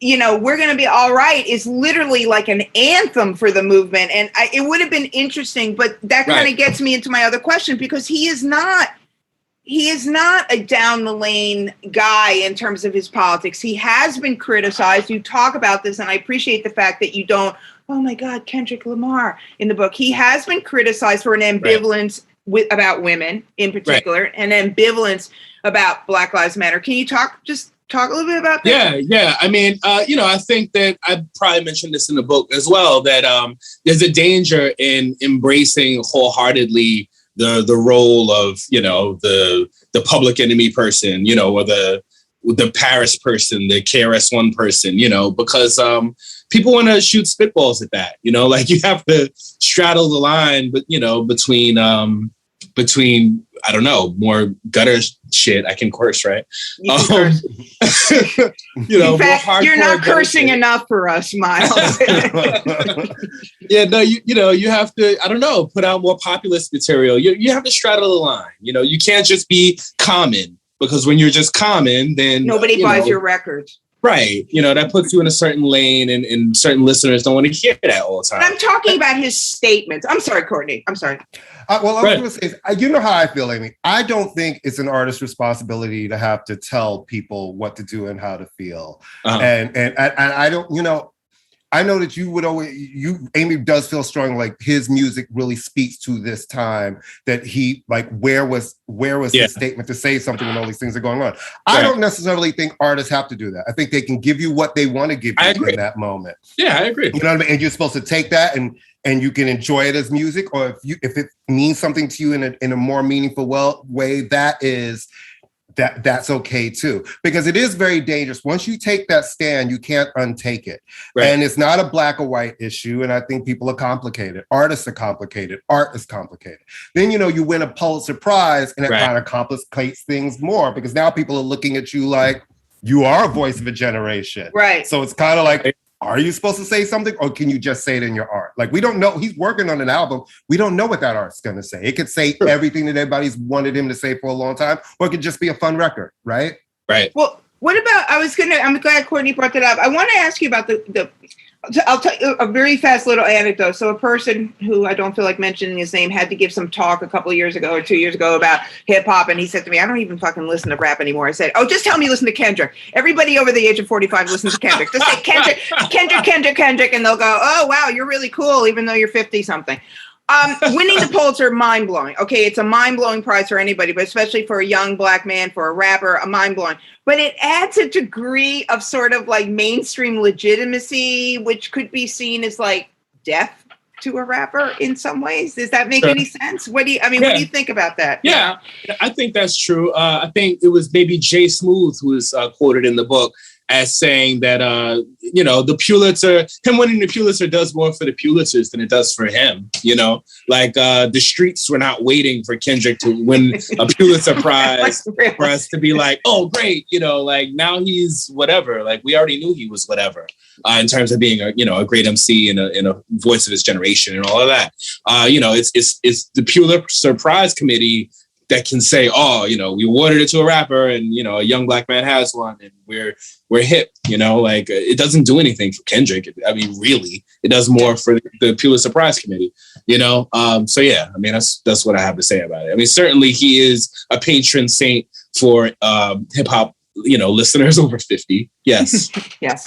we're going to be all right is literally like an anthem for the movement. And it would have been interesting, but that kind of gets me into my other question, because he is not a down the lane guy in terms of his politics. He has been criticized. You talk about this, and I appreciate the fact that you don't, oh my God, Kendrick Lamar in the book. He has been criticized for an ambivalence about women in particular, and ambivalence about Black Lives Matter. Can you talk a little bit about that? Yeah. I mean, I think that I probably mentioned this in the book as well, that there's a danger in embracing wholeheartedly the role of, the public enemy person, or the Paris person, the KRS-One person, because people want to shoot spitballs at that, you have to straddle the line, but between I don't know, more gutter shit. I can curse, right? In fact, you're not cursing enough for us, Miles. You have to, I don't know, put out more populist material. You have to straddle the line. You can't just be common, because when you're just common, then nobody buys your records. Right. That puts you in a certain lane, and certain listeners don't want to hear that all the time. But I'm talking about his statements. I'm sorry, Courtney. I'm sorry. I was going to say, you know how I feel, Amy. I don't think it's an artist's responsibility to have to tell people what to do and how to feel. Uh-huh. And I don't, I know that you would always, Amy does feel strong, like his music really speaks to this time, that he, where was his statement to say something when all these things are going on? Right. I don't necessarily think artists have to do that. I think they can give you what they want to give you in that moment. Yeah, I agree. You know what I mean? And you're supposed to take that and you can enjoy it as music, or if it means something to you in a more meaningful way, that's okay too, because it is very dangerous. Once you take that stand, you can't untake it. Right. And it's not a black or white issue. And I think people are complicated. Artists are complicated. Art is complicated. Then, you win a Pulitzer Prize, and it kind of complicates things more, because now people are looking at you like you are a voice of a generation. Right. So it's kind of like, are you supposed to say something, or can you just say it in your art? Like, we don't know. He's working on an album. We don't know what that art's going to say. It could say everything that everybody's wanted him to say for a long time, or it could just be a fun record, right? Right. Well, what about, I'm glad Courtney brought that up. I want to ask you about I'll tell you a very fast little anecdote. So a person who I don't feel like mentioning his name had to give some talk a couple of years ago or 2 years ago about hip hop. And he said to me, I don't even fucking listen to rap anymore. I said, oh, just tell me you listen to Kendrick. Everybody over the age of 45 listens to Kendrick. Just say Kendrick. And they'll go, oh, wow, you're really cool, even though you're 50 something. Winning the Pulitzer, mind blowing. Okay, it's a mind blowing prize for anybody, but especially for a young black man, for a rapper, a mind blowing. But it adds a degree of sort of like mainstream legitimacy, which could be seen as like death to a rapper in some ways. Does that make any sense? What do you think about that? Yeah, I think that's true. I think it was maybe Jay Smooth who was quoted in the book as saying that, the Pulitzer, him winning the Pulitzer does more for the Pulitzers than it does for him, like the streets were not waiting for Kendrick to win a Pulitzer Prize for us to be like, oh, great, like now he's whatever. Like we already knew he was whatever in terms of being a great MC and a voice of his generation and all of that. It's the Pulitzer Prize Committee that can say, oh, we awarded it to a rapper and, a young black man has one and we're hip, like it doesn't do anything for Kendrick. I mean, really, it does more for the Pulitzer Prize Committee, So, yeah, I mean, that's what I have to say about it. I mean, certainly he is a patron saint for hip hop, listeners over 50. Yes. Yes.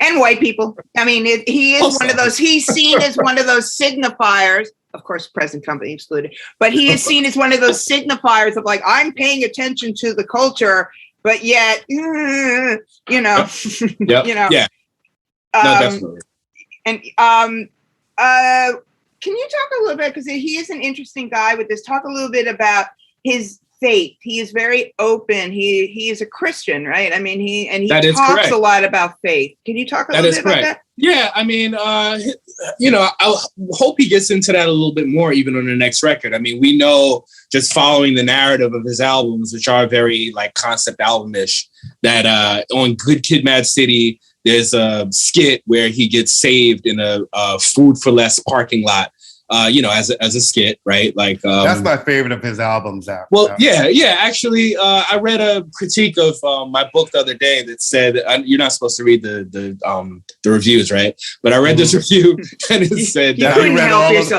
And white people. I mean, he is also one of those, he's seen as one of those signifiers. Of course, present company excluded, but he is seen as one of those signifiers of like, I'm paying attention to the culture, but yet, Yep. Yeah. No, definitely. And can you talk a little bit, because he is an interesting guy with this, talk a little bit about his faith. He is very open. He is a Christian, right? I mean, he talks a lot about faith. Can you talk a little bit about that? Yeah, I mean, I hope he gets into that a little bit more, even on the next record. I mean, we know just following the narrative of his albums, which are very like concept album-ish, that on Good Kid, Mad City, there's a skit where he gets saved in a Food for Less parking lot. As a skit, right? Like that's my favorite of his albums. Well, yeah. Actually, I read a critique of my book the other day that said you're not supposed to read the reviews, right? But I read this review and it said that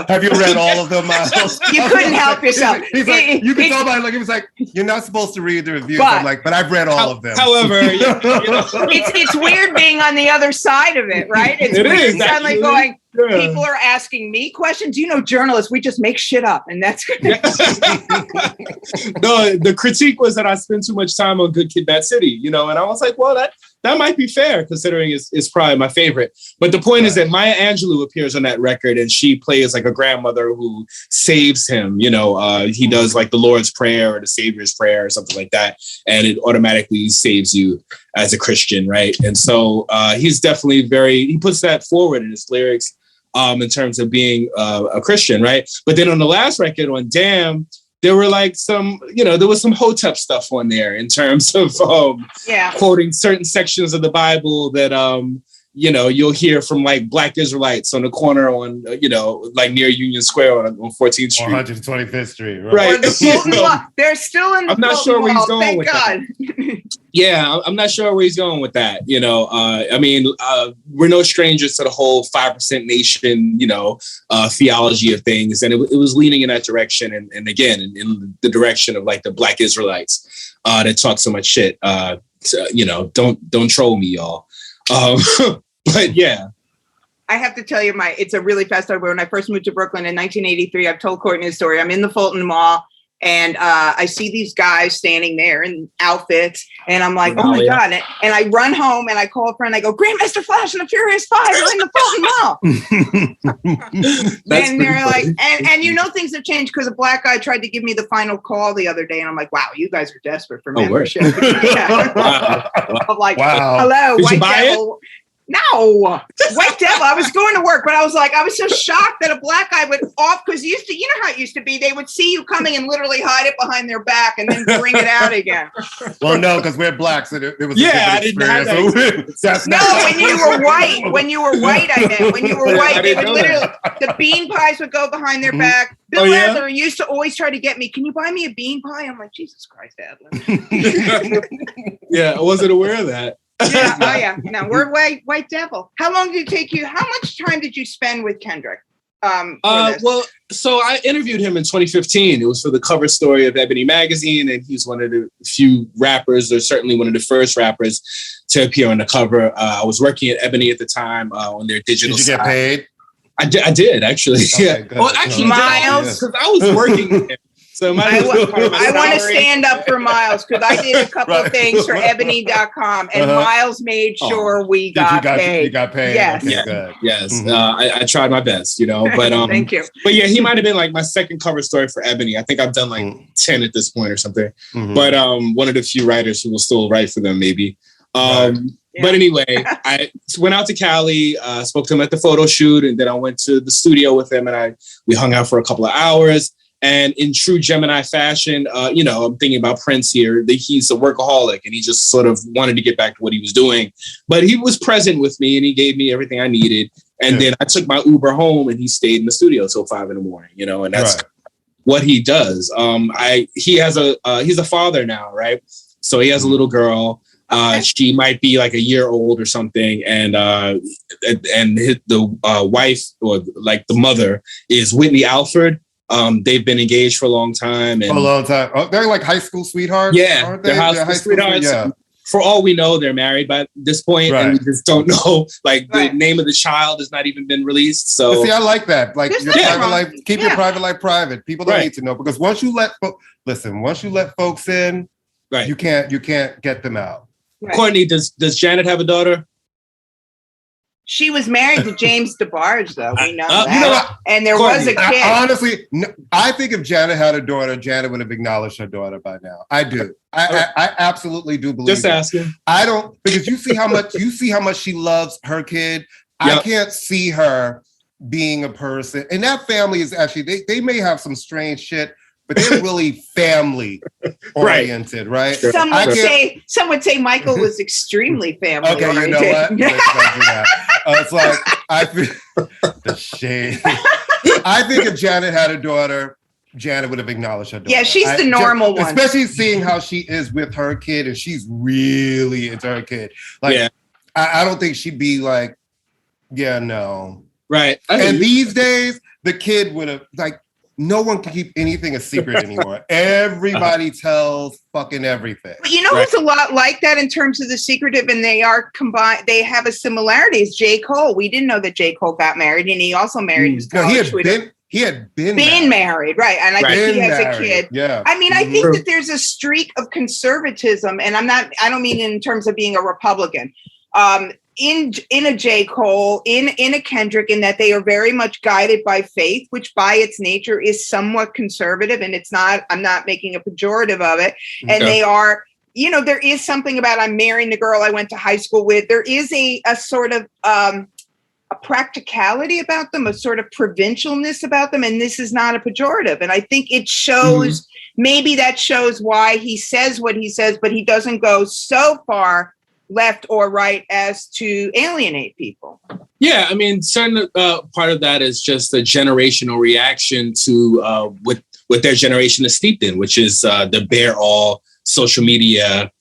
have you read all of them, Miles? You couldn't help yourself. He's like, you can tell by he was like, you're not supposed to read the reviews. I'm like, but I've read all of them. However, it's weird being on the other side of it, right? It's weird suddenly going. Yeah. People are asking me questions. Journalists, we just make shit up, and that's good. No, the critique was that I spend too much time on Good Kid, Mad City, and I was like, well, that might be fair considering it's probably my favorite. But the point is that Maya Angelou appears on that record, and she plays like a grandmother who saves him. He does like the Lord's Prayer or the Savior's Prayer or something like that, and it automatically saves you as a Christian, right? And so he's definitely he puts that forward in his lyrics. In terms of being a Christian, right? But then on the last record, on Damn, there were like some, there was some Hotep stuff on there in terms of quoting certain sections of the Bible that, you'll hear from like Black Israelites on the corner on, like near Union Square on 14th Street. 125th Street, right? They're still in the I'm not sure where he's going with God. that. Yeah, I'm not sure where he's going with that. I mean, we're no strangers to the whole 5% nation, theology of things. And it was leaning in that direction. And again, in the direction of like the Black Israelites that talk so much shit. Don't troll me, y'all. But yeah. I have to tell you it's a really fast story. When I first moved to Brooklyn in 1983, I've told Courtney a story. I'm in the Fulton Mall and I see these guys standing there in outfits and I'm like, oh my God. And I run home and I call a friend. I go, Grandmaster Flash and the Furious Five are in the Fulton Mall. And they're like, and things have changed because a black guy tried to give me the final call the other day. And I'm like, wow, you guys are desperate for membership. I'm like, wow. Hello, Did white you buy devil. No, White Devil. I was going to work, but I was so shocked that a black guy went off because you know how it used to be. They would see you coming and literally hide it behind their back and then bring it out again. Well, no, because we're black, so it was I didn't have that. When you were white, I meant. When you were white, they would literally, the bean pies would go behind their back. Bill Adler used to always try to get me, can you buy me a bean pie? I'm like, Jesus Christ, Adler. Yeah, I wasn't aware of that. Yeah. No, we're White Devil. How long did it take you? How much time did you spend with Kendrick? Well, so I interviewed him in 2015. It was for the cover story of Ebony magazine, and he's one of the few rappers, or certainly one of the first rappers to appear on the cover. I was working at Ebony at the time on their digital side. Did you get paid? I did actually. Okay, yeah. Well, actually, Miles, because I was working with him. So I want to stand up for Miles because I did a couple of things for ebony.com and Miles made sure we got paid. You got paid? Yes. Okay, yes. I tried my best, but thank you. But yeah, he might have been like my second cover story for Ebony. I think I've done like 10 at this point or something. But one of the few writers who will still write for them, maybe. But anyway, I went out to Cali, spoke to him at the photo shoot, and then I went to the studio with him and we hung out for a couple of hours. And in true Gemini fashion, I'm thinking about Prince here. He's a workaholic and he just sort of wanted to get back to what he was doing. But he was present with me and he gave me everything I needed. And then I took my Uber home and he stayed in the studio till 5 a.m, and that's what he does. He's a father now, right? So he has a little girl. She might be like a year old or something. And the wife, or like the mother, is Whitney Alford. They've been engaged for a long time. For a long time. Oh, they're like high school sweethearts? Yeah, aren't they? They're high school sweethearts. Yeah. For all we know, they're married by this point, and we just don't know. Like the name of the child has not even been released. So see, I like that. Like your private life, keep your private life private. People don't need to know, because once you let folks in, you can't get them out. Courtney, does Janet have a daughter? She was married to James DeBarge, though. We know that. And there was a kid. Honestly, I think if Janet had a daughter, Janet would have acknowledged her daughter by now. I do. I absolutely do believe. Just asking. I don't, because you see how much she loves her kid. Yep. I can't see her being a person. And that family is actually, they may have some strange shit, but they're really family oriented, right? Some would say Michael was extremely family oriented. Okay, you know what? Let's not do that. It's like, I feel the shade. I think if Janet had a daughter, Janet would have acknowledged her daughter. Yeah, she's the normal one. Especially seeing how she is with her kid, and she's really into her kid. Like, I don't think she'd be like, yeah, no. Right. And these days, the kid would have, like, no one can keep anything a secret anymore. Everybody tells fucking everything. But you know who's a lot like that in terms of the secretive, and they are combined. They have a similarity. Is J. Cole. We didn't know that J. Cole got married, and he also married his college sweetheart. He had been married, right? And I think he has a kid. Yeah. I mean, I think that there's a streak of conservatism, and I don't mean in terms of being a Republican. In a J. Cole, in a Kendrick, in that they are very much guided by faith, which by its nature is somewhat conservative, and I'm not making a pejorative of it. And they are, there is something about, I'm marrying the girl I went to high school with. There is a sort of a practicality about them, a sort of provincialness about them, and this is not a pejorative. And I think it shows, maybe that shows why he says what he says, but he doesn't go so far left or right as to alienate people. Yeah, I mean, certain part of that is just a generational reaction to what their generation is steeped in, which is the bear all social media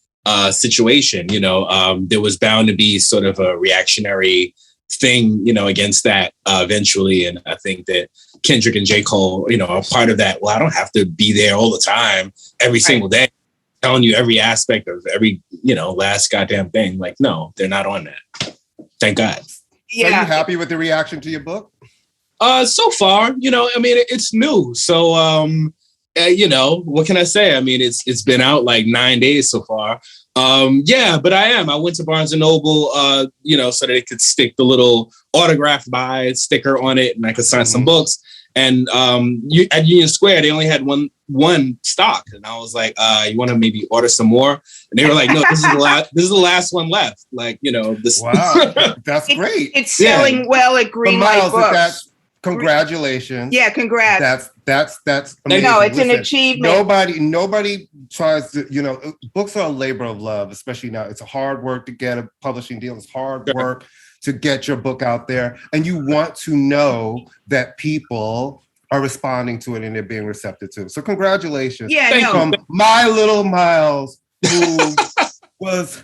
situation. There was bound to be sort of a reactionary thing, against that eventually. And I think that Kendrick and J. Cole, are part of that. Well, I don't have to be there all the time, every single day, telling you every aspect of every, last goddamn thing. Like, no, they're not on that. Thank God. Yeah. Are you happy with the reaction to your book? So far, it's new. So, what can I say? I mean, it's been out like 9 days so far. But I am. I went to Barnes and Noble, so that it could stick the little autographed by sticker on it and I could sign some books. And at Union Square, they only had one stock, and I was like, "You want to maybe order some more?" And they were like, "No, this is the last one left." Like, this. Wow, that's great. It's selling well at Greenlight Books. Congratulations. Yeah, congrats. That's amazing. No, it's an achievement. Nobody tries to, books are a labor of love, especially now. It's a hard work to get a publishing deal. It's hard work to get your book out there. And you want to know that people are responding to it and they're being receptive to it. So congratulations. Yeah, From my little Miles, who was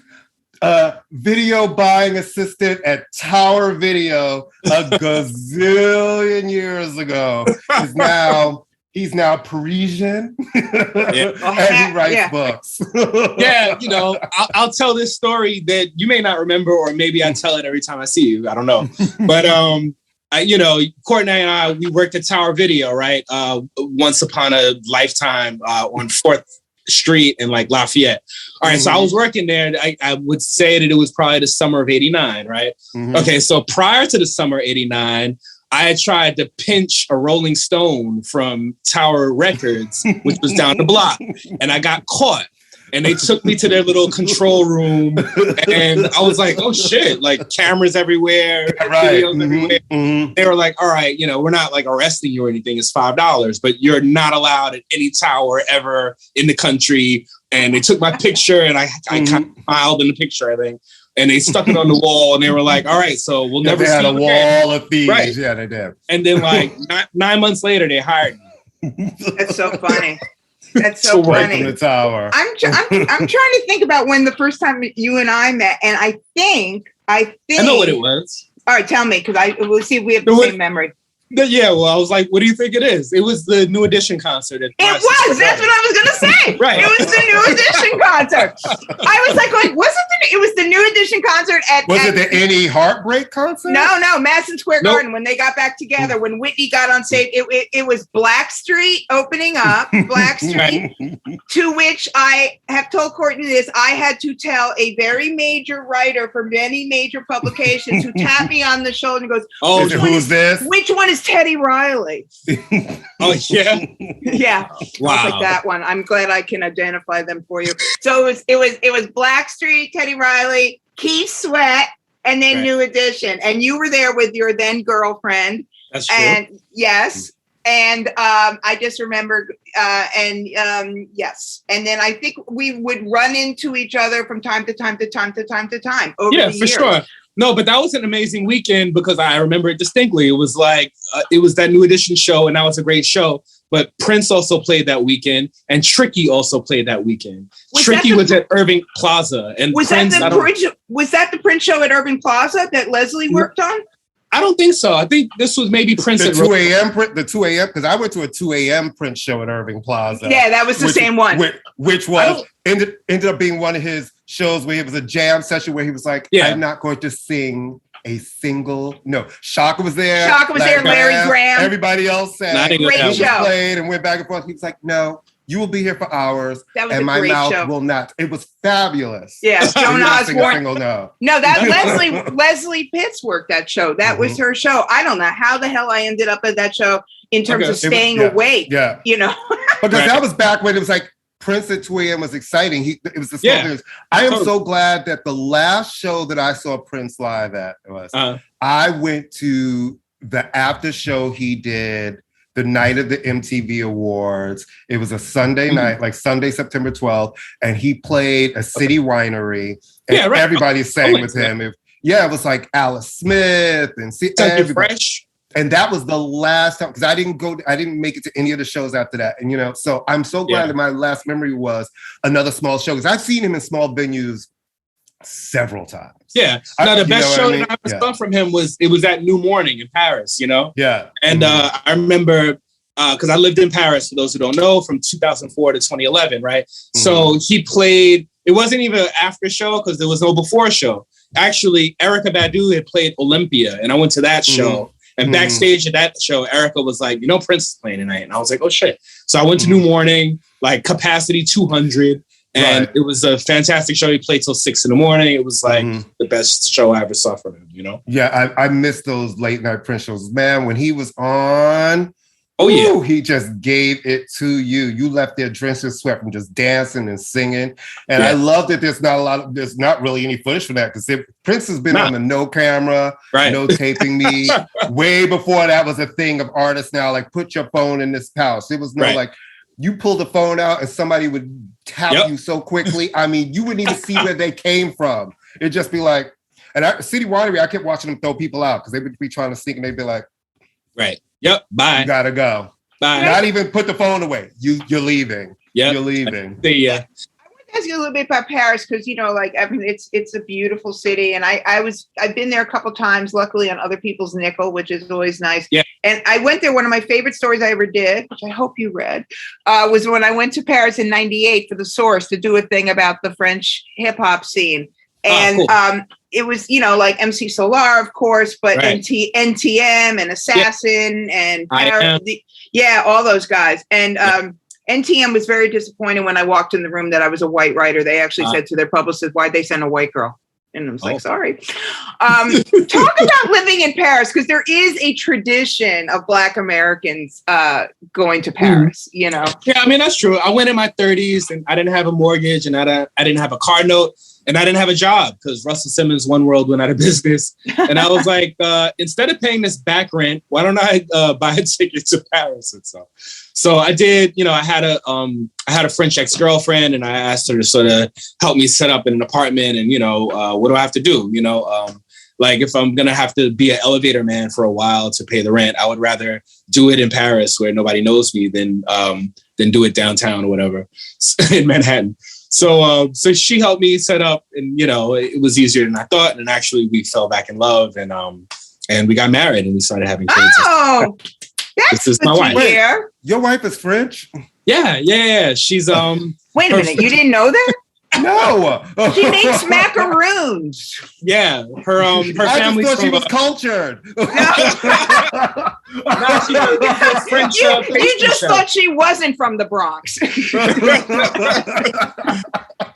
a video buying assistant at Tower Video a gazillion years ago. He's now Parisian and he writes books. I'll tell this story that you may not remember, or maybe I tell it every time I see you. I don't know. But Courtney and I, we worked at Tower Video, right? Once upon a lifetime on 4th Street in like Lafayette. All right, so I was working there. I would say that it was probably the summer of '89, right? Mm-hmm. Okay, so prior to the summer of '89, I had tried to pinch a Rolling Stone from Tower Records, which was down the block, and I got caught. And they took me to their little control room, and I was like, "Oh shit!" Like cameras everywhere, videos everywhere. Mm-hmm. They were like, "All right, we're not like arresting you or anything. It's $5, but you're not allowed at any tower ever in the country." And they took my picture, and I kind of smiled in the picture, I think. And they stuck it on the wall, and they were like, "All right, so we'll never." They had a wall of thieves. Right. Yeah, they did. And then, like 9 months later, they hired me. That's so funny. That's so funny. The tower. I'm trying to think about when the first time you and I met, and I think I know what it was. All right, tell me, because we'll see if we have the same memory. Yeah, well, I was like, what do you think it is? It was the New Edition concert. It was. That's what I was going to say. Right. It was the New Edition concert. I was like, it was the New Edition concert at... Was it the Any Heartbreak concert? No, Madison Square Garden, when they got back together, when Whitney got on stage, it was Blackstreet opening up, Blackstreet, to which I have told Courtney this, I had to tell a very major writer for many major publications who tapped me on the shoulder and goes, who's this? Which one is Teddy Riley? Oh, yeah? Yeah. Wow. I was like, that one. I'm glad I can identify them for you. So it was Blackstreet, Teddy Riley, Keith Sweat, and then New Edition. And you were there with your then girlfriend. That's true. And yes. And I just remember, yes. And then I think we would run into each other from time to time over the years. Yeah, for sure. No, but that was an amazing weekend because I remember it distinctly. It was like, it was that New Edition show, and that was a great show. But Prince also played that weekend, and Tricky also played that weekend. Tricky was at Irving Plaza. And was that the Prince show at Irving Plaza that Leslie worked on? I don't think so. I think this was maybe Prince the 2 a.m. because I went to a 2 a.m. Prince show at Irving Plaza. Yeah, that was the same one. Which was ended up being one of his shows where it was a jam session where he was like, I'm not going to sing a single. No, Shaka was there. Larry Graham. Everybody else sang. Great show. Played and went back and forth. He was like, no. You will be here for hours, and my mouth will not. It was fabulous. Yeah, Joan Osborne. No, that Leslie Pitts worked that show. That was her show. I don't know how the hell I ended up at that show in terms of staying awake. Yeah, because that was back when it was like Prince at 2 a.m. was exciting. It was the small things. I am so glad that the last show that I saw Prince live at was I went to the after show he did. The night of the MTV Awards. It was a Sunday night, like Sunday, September 12th, and he played a city winery, and everybody sang with him. It was like Alice Smith and Fresh. And that was the last time, because I didn't make it to any of the shows after that. And so I'm so glad that my last memory was another small show, because I've seen him in small venues several times. Yeah. Now the best show that I ever saw from him was at New Morning in Paris, Yeah. And I remember because I lived in Paris, for those who don't know, from 2004 to 2011, right? Mm-hmm. So he played, it wasn't even an after show because there was no before show. Actually, Erykah Badu had played Olympia, and I went to that show. And backstage at that show, Erykah was like, Prince is playing tonight. And I was like, oh shit. So I went to New Morning, like capacity 200. And it was a fantastic show. He played till 6 a.m. It was like the best show I ever saw from him, Yeah, I missed those late night Prince shows. Man, when he was on Oh yeah. Ooh, he just gave it to you. You left there drenched in sweat from just dancing and singing. And I love that there's not really any footage for that, because Prince has been on the no camera, no taping me. Way before that was a thing of artists now, like, put your phone in this pouch. It was no like, you pull the phone out and somebody would tap you so quickly. I mean, you wouldn't even see where they came from. It'd just be like, and City Winery, I kept watching them throw people out because they would be trying to sneak and they'd be like, yep, bye. You gotta go. Bye. Not even put the phone away. You're leaving. Yep. You're leaving. Yeah. I want to ask you a little bit about Paris, because like, I mean, it's a beautiful city, and I've been there a couple times, luckily on other people's nickel, which is always nice. Yeah. And I went there. One of my favorite stories I ever did, which I hope you read, was when I went to Paris in '98 for The Source to do a thing about the French hip hop scene, and cool. It was, like MC Solar, of course, but NTM and Assassin and all those guys. And NTM was very disappointed when I walked in the room that I was a white writer. They actually said to their publicist, "Why'd they send a white girl?" And I was like, sorry. Talk about living in Paris, because there is a tradition of Black Americans going to Paris, Yeah, I mean, that's true. I went in my 30s and I didn't have a mortgage, and I didn't have a car note, and I didn't have a job because Russell Simmons' One World went out of business. And I was like, instead of paying this back rent, why don't I buy a ticket to Paris and stuff? So I did. I had a French ex-girlfriend, and I asked her to sort of help me set up in an apartment. And what do I have to do? Like, if I'm gonna have to be an elevator man for a while to pay the rent, I would rather do it in Paris where nobody knows me than do it downtown or whatever in Manhattan. So she helped me set up, and it was easier than I thought. And actually, we fell back in love, and we got married, and we started having kids. Oh, that's this is my wife. Wait, your wife is French? Yeah. She's Wait a minute, you didn't know that? No. She makes macaroons. Yeah, her family's thought from, she was cultured. French. You just thought she wasn't from the Bronx.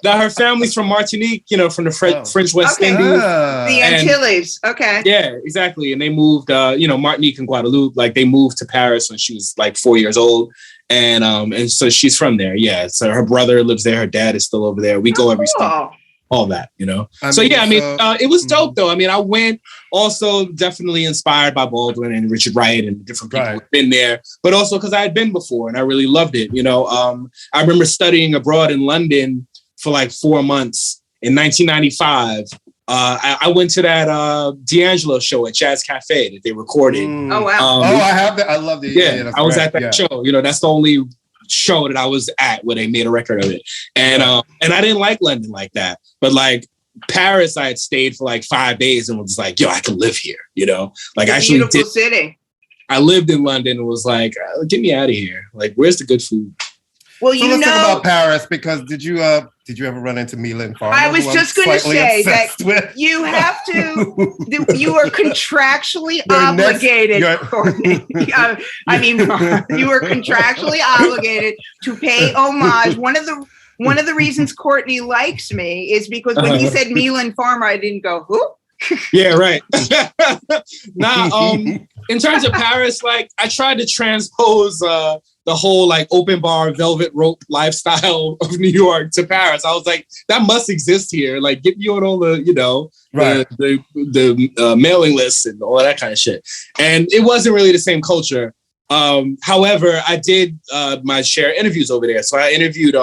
Now her family's from Martinique, from the French West Indies, the Antilles. Okay. Yeah, exactly. And they moved, Martinique and Guadeloupe. Like, they moved to Paris when she was like 4 years old. And so she's from there. Yeah. So her brother lives there. Her dad is still over there. We go every summer. All that, it was dope though. I mean, I went also definitely inspired by Baldwin and Richard Wright and different people who've been there, but also because I had been before and I really loved it. I remember studying abroad in London for like 4 months in 1995. I went to that D'Angelo show at Jazz Cafe that they recorded. Oh wow! I have that. I love the. Yeah, I was at that show. That's the only show that I was at where they made a record of it. And I didn't like London like that, but like Paris, I had stayed for like 5 days and was like, yo, I can live here. Like, it's a beautiful city. I lived in London and was like, get me out of here. Like, where's the good food? Well, so let's talk about Paris, because did you ever run into Milan Farmer? I was just going to say that you have to. You are contractually obligated. Courtney. I mean, you are contractually obligated to pay homage. One of the reasons Courtney likes me is because when he said Milan Farmer, I didn't go, who? Yeah, right. In terms of Paris, like, I tried to transpose the whole like open bar, velvet rope lifestyle of New York to Paris. I was like, that must exist here. Like, get me on all the, the mailing lists and all that kind of shit. And it wasn't really the same culture. However, I did my share of interviews over there. So I interviewed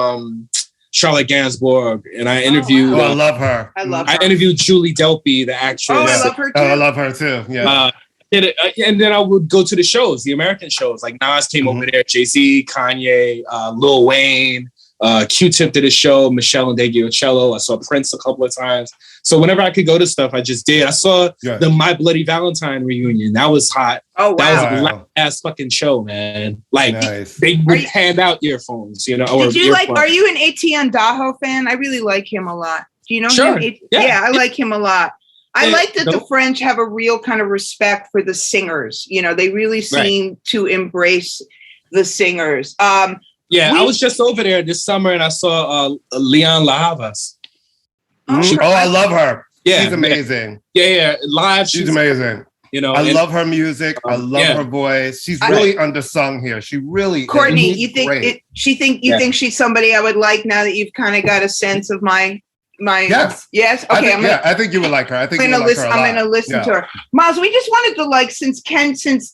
Charlotte Gainsbourg, and I interviewed. I love her. I interviewed Julie Delpy, the actress. Oh, I love her too. I love her too. Yeah. And then I would go to the shows, the American shows. Like Nas came over there, Jay-Z, Kanye, Lil Wayne, Q-Tip did a show, Michelle and Deggiocello. I saw Prince a couple of times. So whenever I could go to stuff, I just did. I saw the My Bloody Valentine reunion. That was hot. Oh, wow. That was a loud-ass fucking show, man. Like, they would hand out earphones, Are you an Etienne Daho fan? I really like him a lot. Do you know him? Yeah, I like him a lot. I like that the French have a real kind of respect for the singers. They really seem to embrace the singers. I was just over there this summer and I saw Leon La Havas. I love her. Yeah, she's amazing. Yeah, live. She's amazing. You know, I love her music. I love her voice. She's really undersung here. She really, Courtney, you think you think she's somebody I would like now that you've kind of got a sense of my yes. Okay, I think you would like her. I think I'm gonna listen to her. Miles, we just wanted to since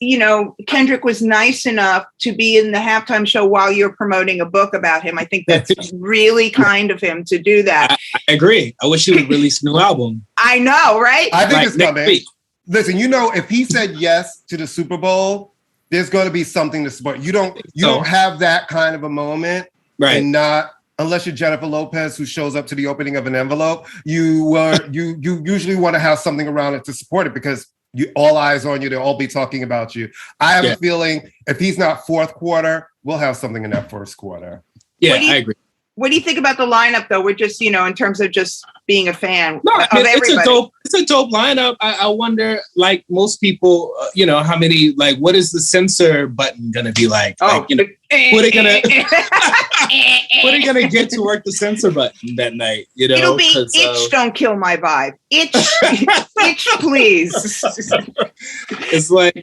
Kendrick was nice enough to be in the halftime show while you're promoting a book about him. I think that's really kind of him to do that. I agree. I wish he would release a new album. I know, right? I think it's coming. Week. Listen, if he said yes to the Super Bowl, there's going to be something to support. You don't have that kind of a moment, right? And not. Unless you're Jennifer Lopez, who shows up to the opening of an envelope, you usually want to have something around it to support it because all eyes on you. They'll all be talking about you. I have a feeling if he's not fourth quarter, we'll have something in that first quarter. Yeah, I agree. What do you think about the lineup, though? We're just, in terms of just being a fan of everybody. It's a dope lineup. I wonder, like most people, how many, what is the censor button going to be like? Oh, what are they going to get to work the censor button that night? It'll be itch, don't kill my vibe. Itch, itch, please. It's like,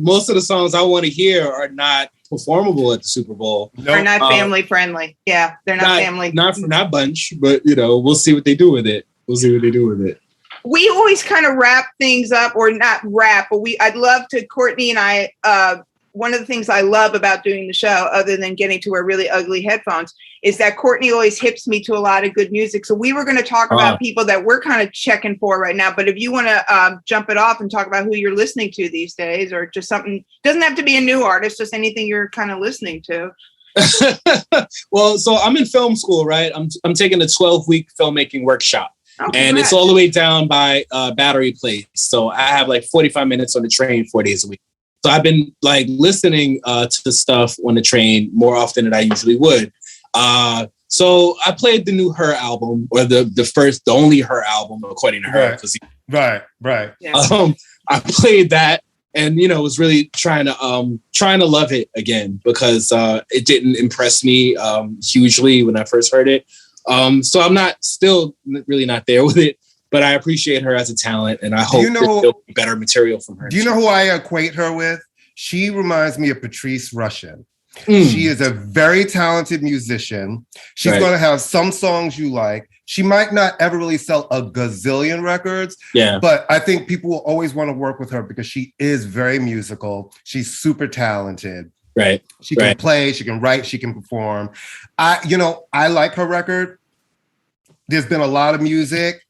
most of the songs I want to hear are not performable at the Super Bowl. They're not family friendly. Yeah, they're not family. Not bunch, but we'll see what they do with it. We always kind of wrap things up, or not wrap, but I'd love to, Courtney and I, one of the things I love about doing the show, other than getting to wear really ugly headphones, is that Courtney always hips me to a lot of good music. So we were going to talk about people that we're kind of checking for right now. But if you want to jump it off and talk about who you're listening to these days, or just something, doesn't have to be a new artist, just anything you're kind of listening to. Well, so I'm in film school, right? I'm taking a 12-week filmmaking workshop. Oh, and it's all the way down by Battery Place. So I have 45 minutes on the train 4 days a week. So I've been listening to stuff on the train more often than I usually would. So I played the new Her album, or the only Her album, according to her. Right. Yeah. I played that, and was really trying to love it again because it didn't impress me hugely when I first heard it. So I'm still really not there with it, but I appreciate her as a talent, and I hope there'll be better material from her. Do you know who I equate her with? She reminds me of Patrice Rushen. She is a very talented musician. She's going to have some songs you like. She might not ever really sell a gazillion records, but I think people will always want to work with her because she is very musical. She's super talented. Right. She can play, she can write, she can perform. I like her record. There's been a lot of music.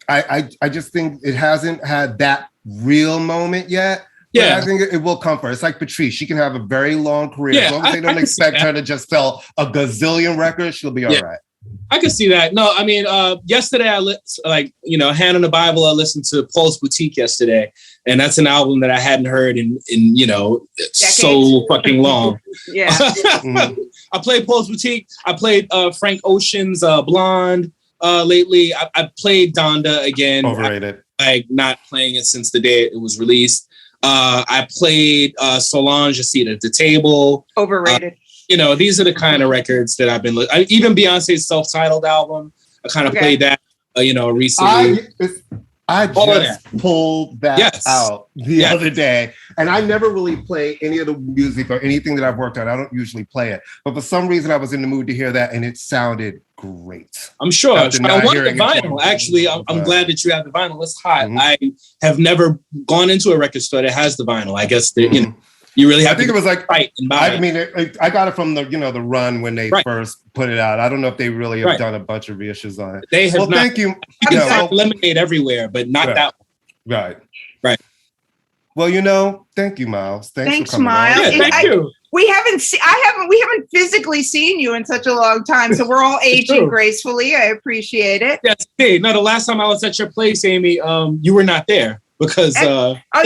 I just think it hasn't had that real moment yet. Yeah, I think it will come for her. It's like Patrice. She can have a very long career. As long as they don't expect her to just sell a gazillion records, she'll be all right. I can see that. No, I mean, yesterday Hand on the Bible, I listened to Paul's Boutique yesterday, and that's an album that I hadn't heard in so fucking long. Yeah. I played Paul's Boutique. I played Frank Ocean's Blonde lately. I played Donda again. Overrated. Not playing it since the day it was released. I played Solange, A Seat at the Table. Overrated. These are the kind of records that I've been even Beyonce's self-titled album. I kind of played that, recently. I just pulled that out the other day, and I never really play any of the music or anything that I've worked on. I don't usually play it, but for some reason I was in the mood to hear that, and it sounded great. I'm sure. I want the vinyl. Actually, I'm glad that you have the vinyl. It's hot. Mm-hmm. I have never gone into a record store that has the vinyl. I guess you really have. I think it was like right. I mean, I got it from the the run when they first put it out. I don't know if they really have done a bunch of reissues on it. They have. Well, thank you. You can find Lemonade everywhere, but not that one. Right. Well, thank you, Miles. Thanks for coming Miles. on. Yeah, thank you. We haven't physically seen you in such a long time, so we're all aging gracefully. I appreciate it. Yes. Hey, no, the last time I was at your place, Amy, you were not there. Because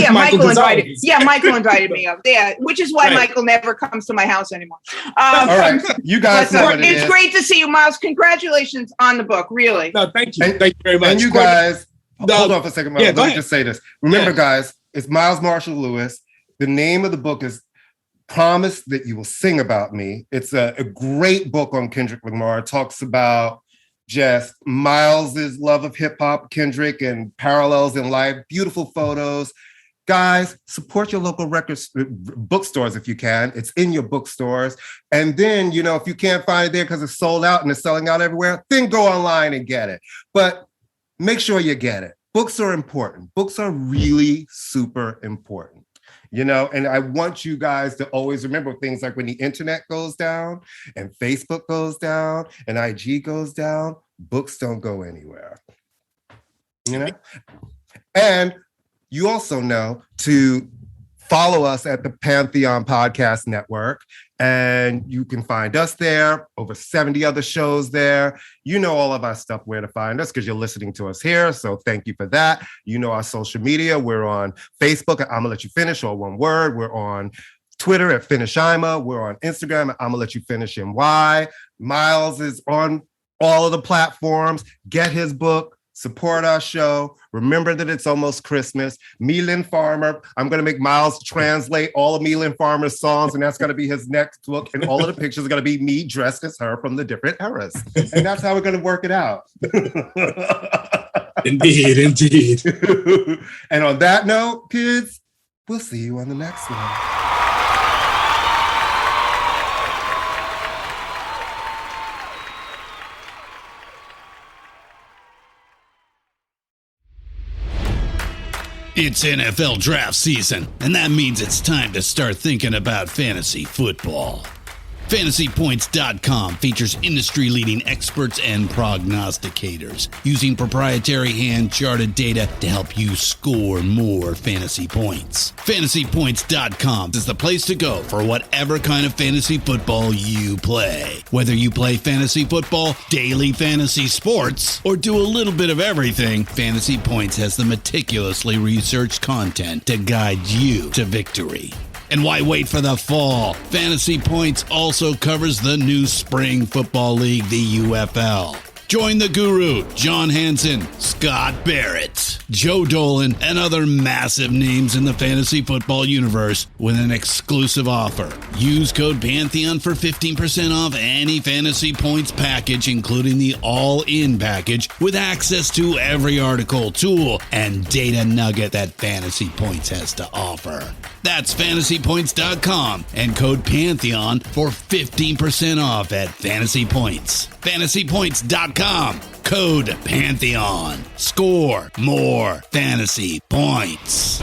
Michael invited me up. Yeah, which is why Michael never comes to my house anymore. All right, you guys know what it is. It's great to see you, Miles. Congratulations on the book, really. No, thank you. Thank you very much. And you guys, hold on for a second, Miles. Let me just say this. Remember, guys, it's Miles Marshall Lewis. The name of the book is Promise That You Will Sing About Me. It's a great book on Kendrick Lamar. It talks about just Miles's love of hip hop, Kendrick, and parallels in life, beautiful photos. Guys, support your local bookstores if you can. It's in your bookstores. And then, if you can't find it there because it's sold out and it's selling out everywhere, then go online and get it. But make sure you get it. Books are important. Books are really super important. And I want you guys to always remember things like when the internet goes down and Facebook goes down and IG goes down, books don't go anywhere. And you also know to follow us at the Pantheon Podcast Network, and you can find us there, over 70 other shows there. All of our stuff, where to find us, because you're listening to us here. So thank you for that. Our social media. We're on Facebook at ImmaLetYouFinish, all one word. We're on Twitter at FinishImma. We're on Instagram at ImmaLetYouFinish Miles is on all of the platforms. Get his book. Support our show. Remember that it's almost Christmas. Mealin Farmer. I'm going to make Miles translate all of Mealin Farmer's songs, and that's going to be his next book. And all of the pictures are going to be me dressed as her from the different eras. And that's how we're going to work it out. Indeed. And on that note, kids, we'll see you on the next one. It's NFL draft season, and that means it's time to start thinking about fantasy football. FantasyPoints.com features industry-leading experts and prognosticators using proprietary hand-charted data to help you score more fantasy points. FantasyPoints.com is the place to go for whatever kind of fantasy football you play. Whether you play fantasy football, daily fantasy sports, or do a little bit of everything, Fantasy Points has the meticulously researched content to guide you to victory. And why wait for the fall? Fantasy Points also covers the new spring football league, the UFL. Join the guru, John Hansen, Scott Barrett, Joe Dolan, and other massive names in the fantasy football universe with an exclusive offer. Use code Pantheon for 15% off any Fantasy Points package, including the all-in package, with access to every article, tool, and data nugget that Fantasy Points has to offer. That's FantasyPoints.com and code Pantheon for 15% off at Fantasy Points. FantasyPoints.com, code Pantheon. Score more fantasy points.